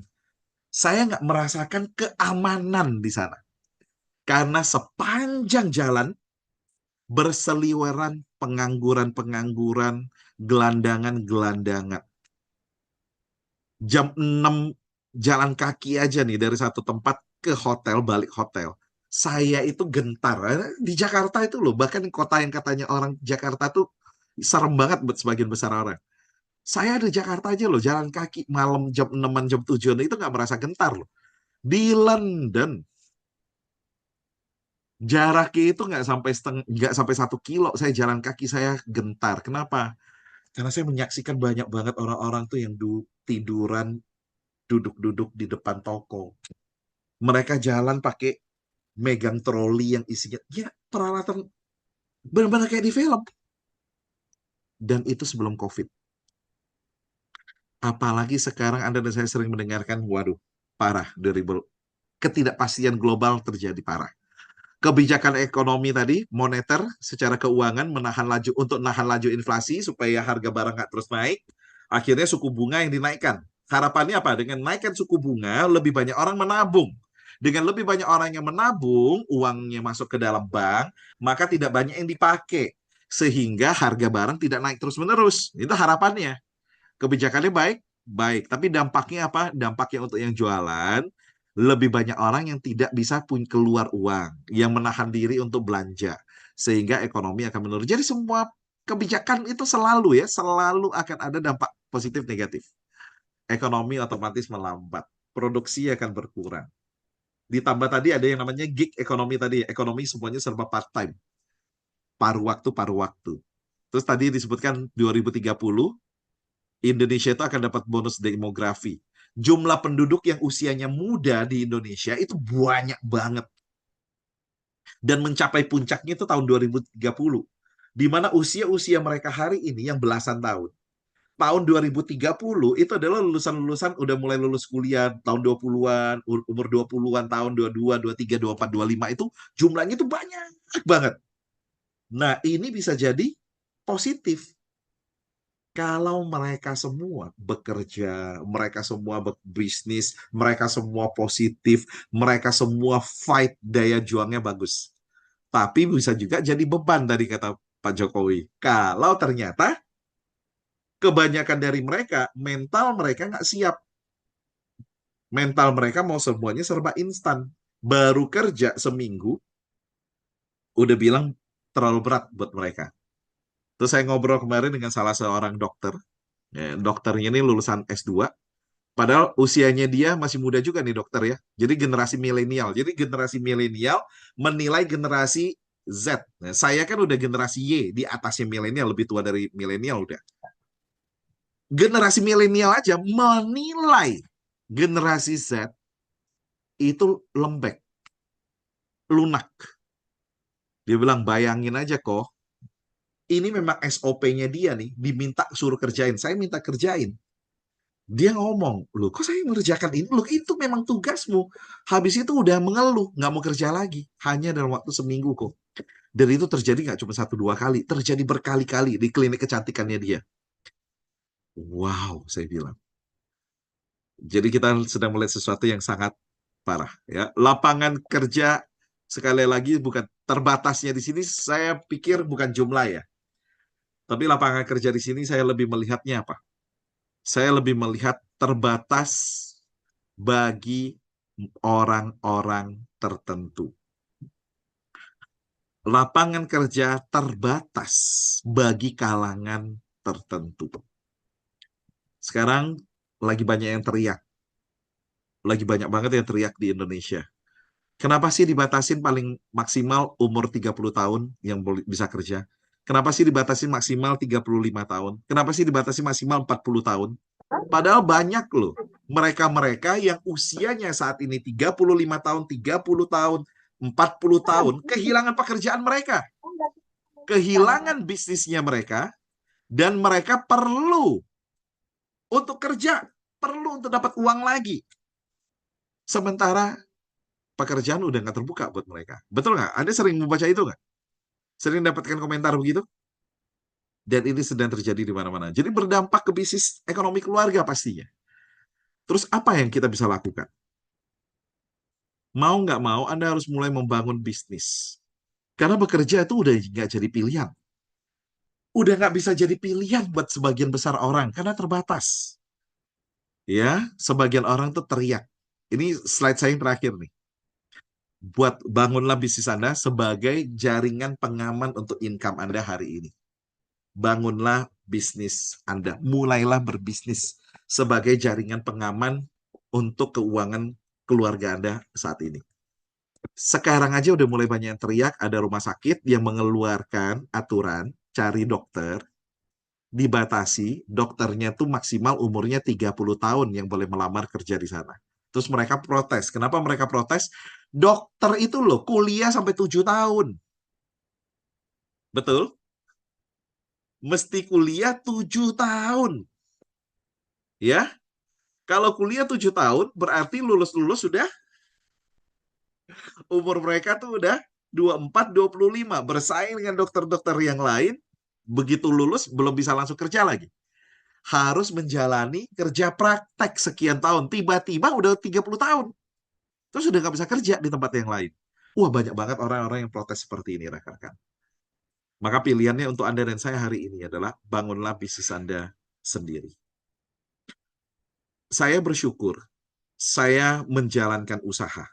saya nggak merasakan keamanan di sana. Karena sepanjang jalan berseliweran pengangguran-pengangguran, gelandangan-gelandangan. Jam 6 jalan kaki aja nih dari satu tempat ke hotel, balik hotel. Saya itu gentar. Di Jakarta itu loh, bahkan kota yang katanya orang Jakarta tuh serem banget buat sebagian besar orang. Saya di Jakarta aja loh, jalan kaki malam jam 6 jam 7 itu nggak merasa gentar loh. Di London, jaraknya itu nggak sampai 1 kilo. Saya jalan kaki saya gentar. Kenapa? Karena saya menyaksikan banyak banget orang-orang tuh yang tiduran, duduk-duduk di depan toko. Mereka jalan pakai megang troli yang isinya, ya peralatan benar-benar kayak di film. Dan itu sebelum COVID. Apalagi sekarang Anda dan saya sering mendengarkan, waduh, parah, ketidakpastian global terjadi parah. Kebijakan ekonomi tadi, moneter, secara keuangan untuk menahan laju inflasi supaya harga barang nggak terus naik. Akhirnya suku bunga yang dinaikkan. Harapannya apa? Dengan naikkan suku bunga, lebih banyak orang menabung. Dengan lebih banyak orang yang menabung, uangnya masuk ke dalam bank, maka tidak banyak yang dipakai. Sehingga harga barang tidak naik terus-menerus. Itu harapannya. Kebijakannya baik, baik. Tapi dampaknya apa? Dampaknya untuk yang jualan, lebih banyak orang yang tidak bisa keluar uang, yang menahan diri untuk belanja. Sehingga ekonomi akan menurun. Jadi semua kebijakan itu selalu akan ada dampak positif negatif. Ekonomi otomatis melambat. Produksi akan berkurang. Ditambah tadi ada yang namanya gig ekonomi tadi. Ekonomi semuanya serba part-time. Paruh waktu. Terus tadi disebutkan 2030, Indonesia itu akan dapat bonus demografi. Jumlah penduduk yang usianya muda di Indonesia itu banyak banget. Dan mencapai puncaknya itu tahun 2030. Di mana usia-usia mereka hari ini yang belasan tahun. Tahun 2030 itu adalah lulusan-lulusan udah mulai lulus kuliah tahun 20-an, umur 20-an tahun 22, 23, 24, 25 itu jumlahnya itu banyak banget. Nah, ini bisa jadi positif. Kalau mereka semua bekerja, mereka semua berbisnis, mereka semua positif, mereka semua fight, daya juangnya bagus. Tapi bisa juga jadi beban tadi kata Pak Jokowi. Kalau ternyata kebanyakan dari mereka, mental mereka nggak siap. Mental mereka mau semuanya serba instan. Baru kerja seminggu, udah bilang terlalu berat buat mereka. Terus saya ngobrol kemarin dengan salah seorang dokter. Dokternya ini lulusan S2. Padahal usianya dia masih muda juga nih dokter ya. Jadi generasi milenial. Jadi generasi milenial menilai generasi Z. Nah, saya kan udah generasi Y, di atasnya milenial, lebih tua dari milenial udah. Generasi milenial aja menilai generasi Z itu lembek, lunak. Dia bilang, bayangin aja kok, ini memang SOP-nya dia nih, diminta suruh kerjain. Saya minta kerjain. Dia ngomong, loh kok saya mengerjakan ini? Loh itu memang tugasmu. Habis itu udah mengeluh, nggak mau kerja lagi. Hanya dalam waktu seminggu kok. Dan itu terjadi nggak cuma 1-2 kali, terjadi berkali-kali di klinik kecantikannya dia. Wow, saya bilang. Jadi kita sedang melihat sesuatu yang sangat parah. Ya, lapangan kerja sekali lagi bukan terbatasnya di sini. Saya pikir bukan jumlah ya, tapi lapangan kerja di sini saya lebih melihatnya apa? Saya lebih melihat terbatas bagi orang-orang tertentu. Lapangan kerja terbatas bagi kalangan tertentu. Sekarang lagi banyak yang teriak. Lagi banyak banget yang teriak di Indonesia. Kenapa sih dibatasin paling maksimal umur 30 tahun yang bisa kerja? Kenapa sih dibatasin maksimal 35 tahun? Kenapa sih dibatasi maksimal 40 tahun? Padahal banyak loh mereka-mereka yang usianya saat ini 35 tahun, 30 tahun, 40 tahun, kehilangan pekerjaan mereka, kehilangan bisnisnya mereka, dan mereka perlu untuk kerja, perlu untuk dapat uang lagi. Sementara pekerjaan udah nggak terbuka buat mereka. Betul nggak? Anda sering membaca itu nggak? Sering dapatkan komentar begitu? Dan ini sedang terjadi di mana-mana. Jadi berdampak ke bisnis ekonomi keluarga pastinya. Terus apa yang kita bisa lakukan? Mau nggak mau, Anda harus mulai membangun bisnis. Karena bekerja itu udah nggak jadi pilihan. Udah nggak bisa jadi pilihan buat sebagian besar orang, karena terbatas. Ya, sebagian orang tuh teriak. Ini slide saya yang terakhir nih. Buat bangunlah bisnis Anda sebagai jaringan pengaman untuk income Anda hari ini. Bangunlah bisnis Anda. Mulailah berbisnis sebagai jaringan pengaman untuk keuangan keluarga Anda saat ini. Sekarang aja udah mulai banyak yang teriak, ada rumah sakit yang mengeluarkan aturan cari dokter, dibatasi, dokternya tuh maksimal umurnya 30 tahun yang boleh melamar kerja di sana. Terus mereka protes. Kenapa mereka protes? Dokter itu loh kuliah sampai 7 tahun. Betul? Mesti kuliah 7 tahun. Ya, kalau kuliah 7 tahun, berarti lulus-lulus sudah umur mereka tuh udah 24, 25. Bersaing dengan dokter-dokter yang lain, begitu lulus belum bisa langsung kerja lagi. Harus menjalani kerja praktek sekian tahun. Tiba-tiba udah 30 tahun. Terus udah nggak bisa kerja di tempat yang lain. Wah, banyak banget orang-orang yang protes seperti ini, rekan-rekan. Maka pilihannya untuk Anda dan saya hari ini adalah bangunlah bisnis Anda sendiri. Saya bersyukur saya menjalankan usaha.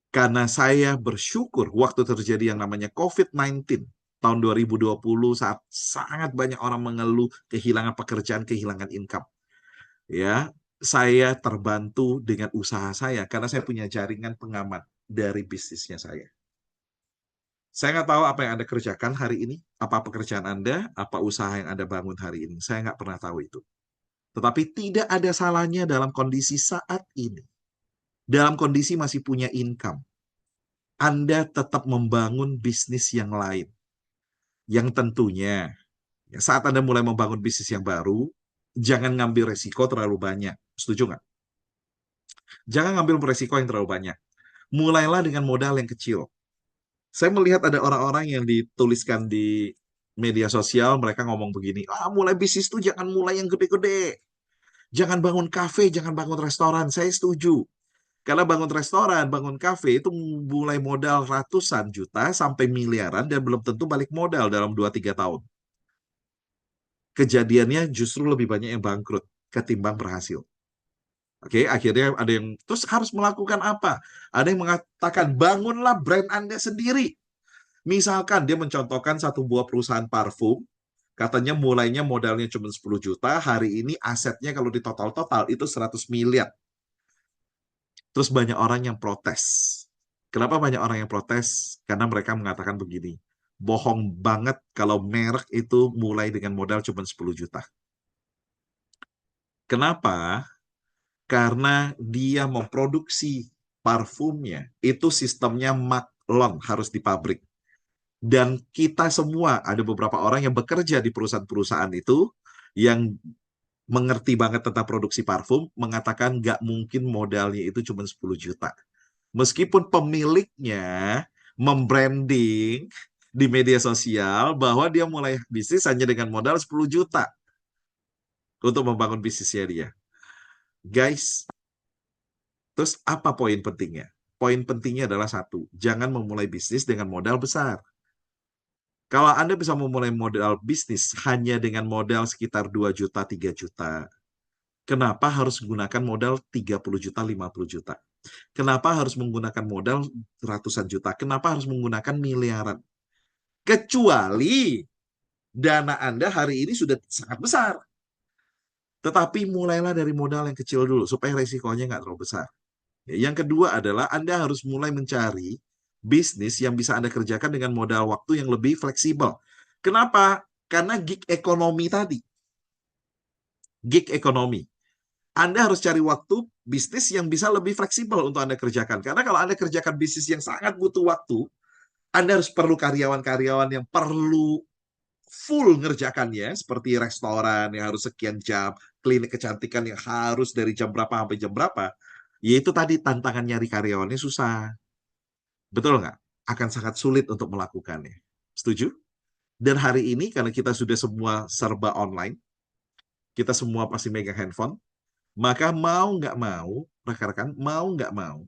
Karena saya bersyukur waktu terjadi yang namanya COVID-19 tahun 2020 saat sangat banyak orang mengeluh kehilangan pekerjaan, kehilangan income. Ya, saya terbantu dengan usaha saya karena saya punya jaringan pengaman dari bisnisnya saya. Saya nggak tahu apa yang Anda kerjakan hari ini, apa pekerjaan Anda, apa usaha yang Anda bangun hari ini. Saya nggak pernah tahu itu. Tetapi tidak ada salahnya dalam kondisi saat ini. Dalam kondisi masih punya income. Anda tetap membangun bisnis yang lain. Yang tentunya, saat Anda mulai membangun bisnis yang baru, jangan ngambil resiko terlalu banyak. Setuju nggak? Jangan ngambil resiko yang terlalu banyak. Mulailah dengan modal yang kecil. Saya melihat ada orang-orang yang dituliskan di media sosial, mereka ngomong begini, mulai bisnis tuh jangan mulai yang gede-gede. Jangan bangun kafe, jangan bangun restoran. Saya setuju. Karena bangun restoran, bangun kafe itu mulai modal ratusan juta sampai miliaran dan belum tentu balik modal dalam 2-3 tahun. Kejadiannya justru lebih banyak yang bangkrut ketimbang berhasil. Oke, akhirnya ada yang terus harus melakukan apa? Ada yang mengatakan bangunlah brand Anda sendiri. Misalkan dia mencontohkan satu buah perusahaan parfum, katanya mulainya modalnya cuma 10 juta, hari ini asetnya kalau di total-total itu 100 miliar. Terus banyak orang yang protes. Kenapa banyak orang yang protes? Karena mereka mengatakan begini, bohong banget kalau merek itu mulai dengan modal cuma 10 juta. Kenapa? Karena dia memproduksi parfumnya, itu sistemnya maklon, harus di pabrik. Dan kita semua, ada beberapa orang yang bekerja di perusahaan-perusahaan itu, yang mengerti banget tentang produksi parfum, mengatakan nggak mungkin modalnya itu cuma 10 juta. Meskipun pemiliknya membranding di media sosial bahwa dia mulai bisnis hanya dengan modal 10 juta. untuk membangun bisnisnya dia. Guys, terus apa poin pentingnya? Poin pentingnya adalah satu, jangan memulai bisnis dengan modal besar. Kalau Anda bisa memulai modal bisnis hanya dengan modal sekitar 2 juta, 3 juta, kenapa harus menggunakan modal 30 juta, 50 juta? Kenapa harus menggunakan modal ratusan juta? Kenapa harus menggunakan miliaran? Kecuali dana Anda hari ini sudah sangat besar. Tetapi mulailah dari modal yang kecil dulu, supaya resikonya nggak terlalu besar. Yang kedua adalah Anda harus mulai mencari bisnis yang bisa Anda kerjakan dengan modal waktu yang lebih fleksibel. Kenapa? Karena gig ekonomi tadi. Gig ekonomi. Anda harus cari waktu bisnis yang bisa lebih fleksibel untuk Anda kerjakan. Karena kalau Anda kerjakan bisnis yang sangat butuh waktu, Anda harus perlu karyawan-karyawan yang perlu full ngerjakannya, seperti restoran yang harus sekian jam, klinik kecantikan yang harus dari jam berapa sampai jam berapa. Yaitu tadi tantangan nyari karyawannya susah. Betul nggak? Akan sangat sulit untuk melakukannya. Setuju? Dan hari ini karena kita sudah semua serba online, kita semua pasti megang handphone, maka mau nggak mau, rekan-rekan, mau nggak mau,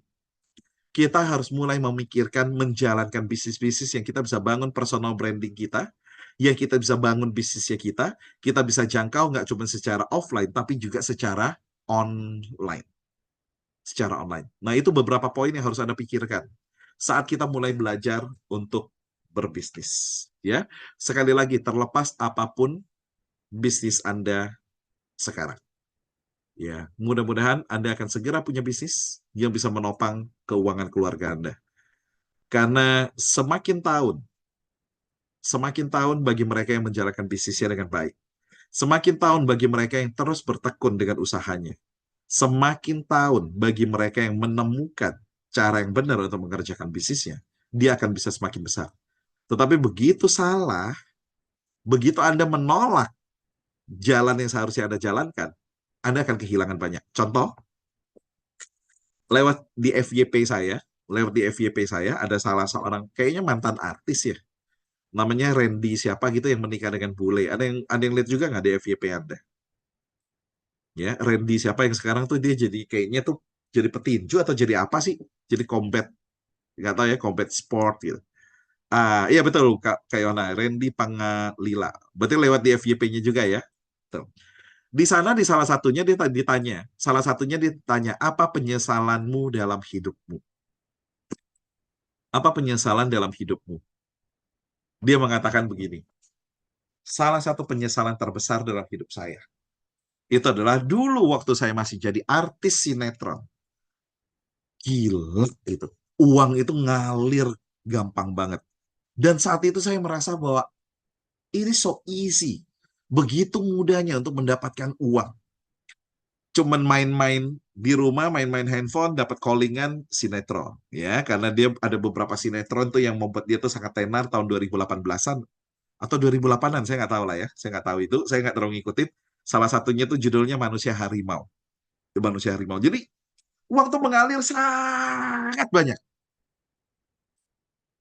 kita harus mulai memikirkan menjalankan bisnis-bisnis yang kita bisa bangun personal branding kita, yang kita bisa bangun bisnisnya kita bisa jangkau nggak cuma secara offline, tapi juga secara online. Secara online. Nah, itu beberapa poin yang harus Anda pikirkan saat kita mulai belajar untuk berbisnis. Ya, sekali lagi, terlepas apapun bisnis Anda sekarang. Ya, mudah-mudahan Anda akan segera punya bisnis yang bisa menopang keuangan keluarga Anda. Karena semakin tahun bagi mereka yang menjalankan bisnisnya dengan baik. Semakin tahun bagi mereka yang terus bertekun dengan usahanya. Semakin tahun bagi mereka yang menemukan cara yang benar untuk mengerjakan bisnisnya, dia akan bisa semakin besar. Tetapi begitu salah, begitu Anda menolak jalan yang seharusnya Anda jalankan, Anda akan kehilangan banyak. Contoh, lewat di FYP saya ada salah seorang kayaknya mantan artis ya, namanya Randy siapa gitu yang menikah dengan bule. Ada yang lihat juga nggak di FYP Anda? Ya, Randy siapa yang sekarang tuh dia jadi kayaknya tuh jadi petinju atau jadi apa sih? Jadi combat, nggak tahu ya, combat sport gitu. Iya betul Kak Yona, Randy Pangalila. Berarti lewat di FYP-nya juga ya. Tuh. Di sana di salah satunya ditanya, apa penyesalanmu dalam hidupmu? Apa penyesalan dalam hidupmu? Dia mengatakan begini, salah satu penyesalan terbesar dalam hidup saya, itu adalah dulu waktu saya masih jadi artis sinetron. Gila itu. Uang itu ngalir gampang banget. Dan saat itu saya merasa bahwa ini so easy. Begitu mudahnya untuk mendapatkan uang. Cuman main-main di rumah, main-main handphone, dapat callingan sinetron. Ya, karena dia ada beberapa sinetron tuh yang membuat dia tuh sangat tenar tahun 2018-an atau 2008-an, saya nggak tahu lah ya. Saya nggak tahu itu, saya nggak terlalu ngikutin. Salah satunya tuh judulnya Manusia Harimau. Itu Manusia Harimau. Jadi uang tuh mengalir sangat banyak.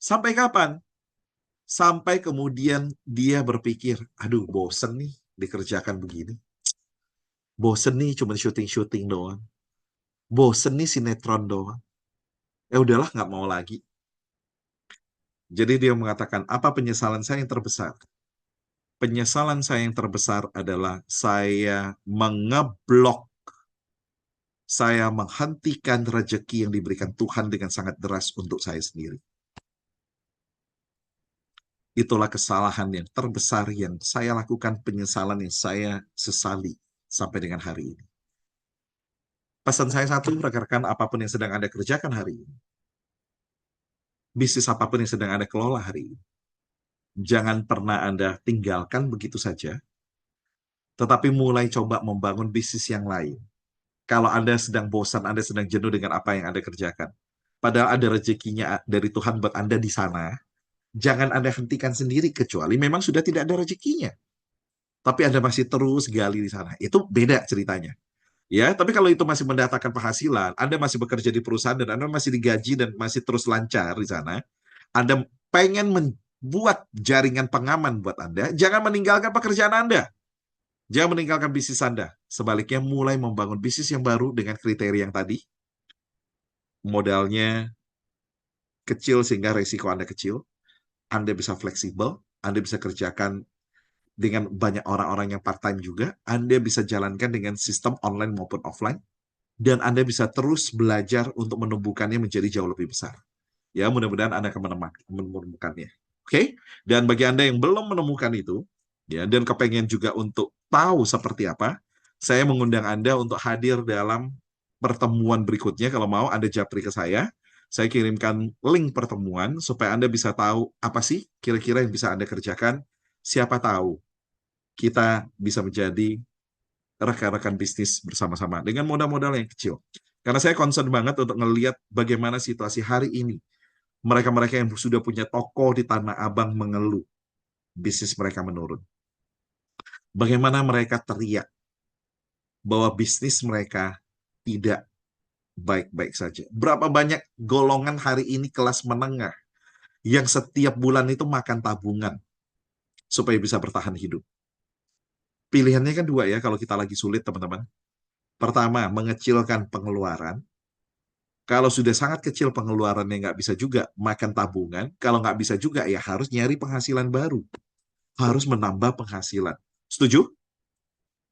Sampai kapan? Sampai kemudian dia berpikir, aduh bosen nih dikerjakan begini. Bosen nih cuma syuting-syuting doang. Bosen nih sinetron doang. Udahlah nggak mau lagi. Jadi dia mengatakan, apa penyesalan saya yang terbesar? Penyesalan saya yang terbesar adalah saya mengeblok, saya menghentikan rezeki yang diberikan Tuhan dengan sangat deras untuk saya sendiri. Itulah kesalahan yang terbesar yang saya lakukan, penyesalan yang saya sesali sampai dengan hari ini. Pesan saya satu, rekan-rekan, apapun yang sedang Anda kerjakan hari ini, bisnis apapun yang sedang Anda kelola hari ini, jangan pernah Anda tinggalkan begitu saja, tetapi mulai coba membangun bisnis yang lain. Kalau Anda sedang bosan, Anda sedang jenuh dengan apa yang Anda kerjakan, padahal ada rezekinya dari Tuhan buat Anda di sana, jangan Anda hentikan sendiri, kecuali memang sudah tidak ada rezekinya. Tapi Anda masih terus gali di sana. Itu beda ceritanya. Ya, tapi kalau itu masih mendatangkan penghasilan, Anda masih bekerja di perusahaan dan Anda masih digaji dan masih terus lancar di sana, Anda pengen membuat jaringan pengaman buat Anda, jangan meninggalkan pekerjaan Anda. Jangan meninggalkan bisnis Anda. Sebaliknya, mulai membangun bisnis yang baru dengan kriteria yang tadi. Modalnya kecil sehingga risiko Anda kecil. Anda bisa fleksibel. Anda bisa kerjakan dengan banyak orang-orang yang part-time juga. Anda bisa jalankan dengan sistem online maupun offline. Dan Anda bisa terus belajar untuk menumbuhkannya menjadi jauh lebih besar. Ya, mudah-mudahan Anda akan menemukannya. Oke? Dan bagi Anda yang belum menemukan itu, ya, dan kepengen juga untuk tahu seperti apa, saya mengundang Anda untuk hadir dalam pertemuan berikutnya. Kalau mau, Anda japri ke saya. Saya kirimkan link pertemuan supaya Anda bisa tahu apa sih kira-kira yang bisa Anda kerjakan. Siapa tahu kita bisa menjadi rekan-rekan bisnis bersama-sama dengan modal-modal yang kecil. Karena saya concern banget untuk ngelihat bagaimana situasi hari ini. Mereka-mereka yang sudah punya toko di Tanah Abang mengeluh. Bisnis mereka menurun. Bagaimana mereka teriak bahwa bisnis mereka tidak baik-baik saja. Berapa banyak golongan hari ini kelas menengah yang setiap bulan itu makan tabungan supaya bisa bertahan hidup. Pilihannya kan dua ya kalau kita lagi sulit, teman-teman. Pertama, mengecilkan pengeluaran. Kalau sudah sangat kecil pengeluarannya nggak bisa juga makan tabungan. Kalau nggak bisa juga ya harus nyari penghasilan baru. Harus menambah penghasilan. Setuju?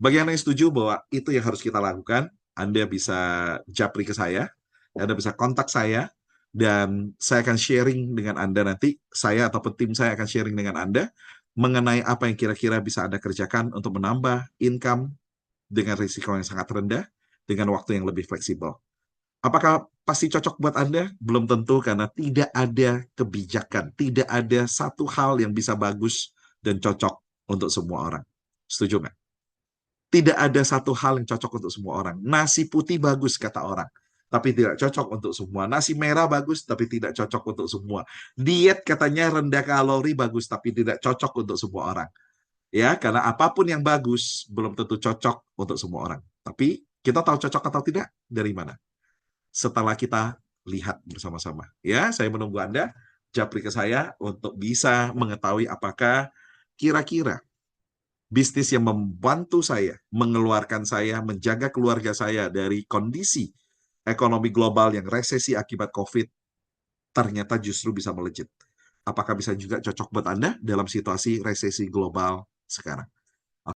Bagi Anda yang setuju bahwa itu yang harus kita lakukan, Anda bisa japri ke saya, Anda bisa kontak saya, dan saya akan sharing dengan Anda nanti, saya ataupun tim saya akan sharing dengan Anda mengenai apa yang kira-kira bisa Anda kerjakan untuk menambah income dengan risiko yang sangat rendah, dengan waktu yang lebih fleksibel. Apakah pasti cocok buat Anda? Belum tentu, karena tidak ada kebijakan, tidak ada satu hal yang bisa bagus dan cocok untuk semua orang. Setuju nggak? Tidak ada satu hal yang cocok untuk semua orang. Nasi putih bagus, kata orang, tapi tidak cocok untuk semua. Nasi merah bagus, tapi tidak cocok untuk semua. Diet katanya rendah kalori bagus, tapi tidak cocok untuk semua orang. Ya, karena apapun yang bagus belum tentu cocok untuk semua orang. Tapi kita tahu cocok atau tidak dari mana? Setelah kita lihat bersama-sama. Ya, saya menunggu Anda japri ke saya untuk bisa mengetahui apakah kira-kira bisnis yang membantu saya, mengeluarkan saya, menjaga keluarga saya dari kondisi ekonomi global yang resesi akibat COVID, ternyata justru bisa melejit. Apakah bisa juga cocok buat Anda dalam situasi resesi global sekarang?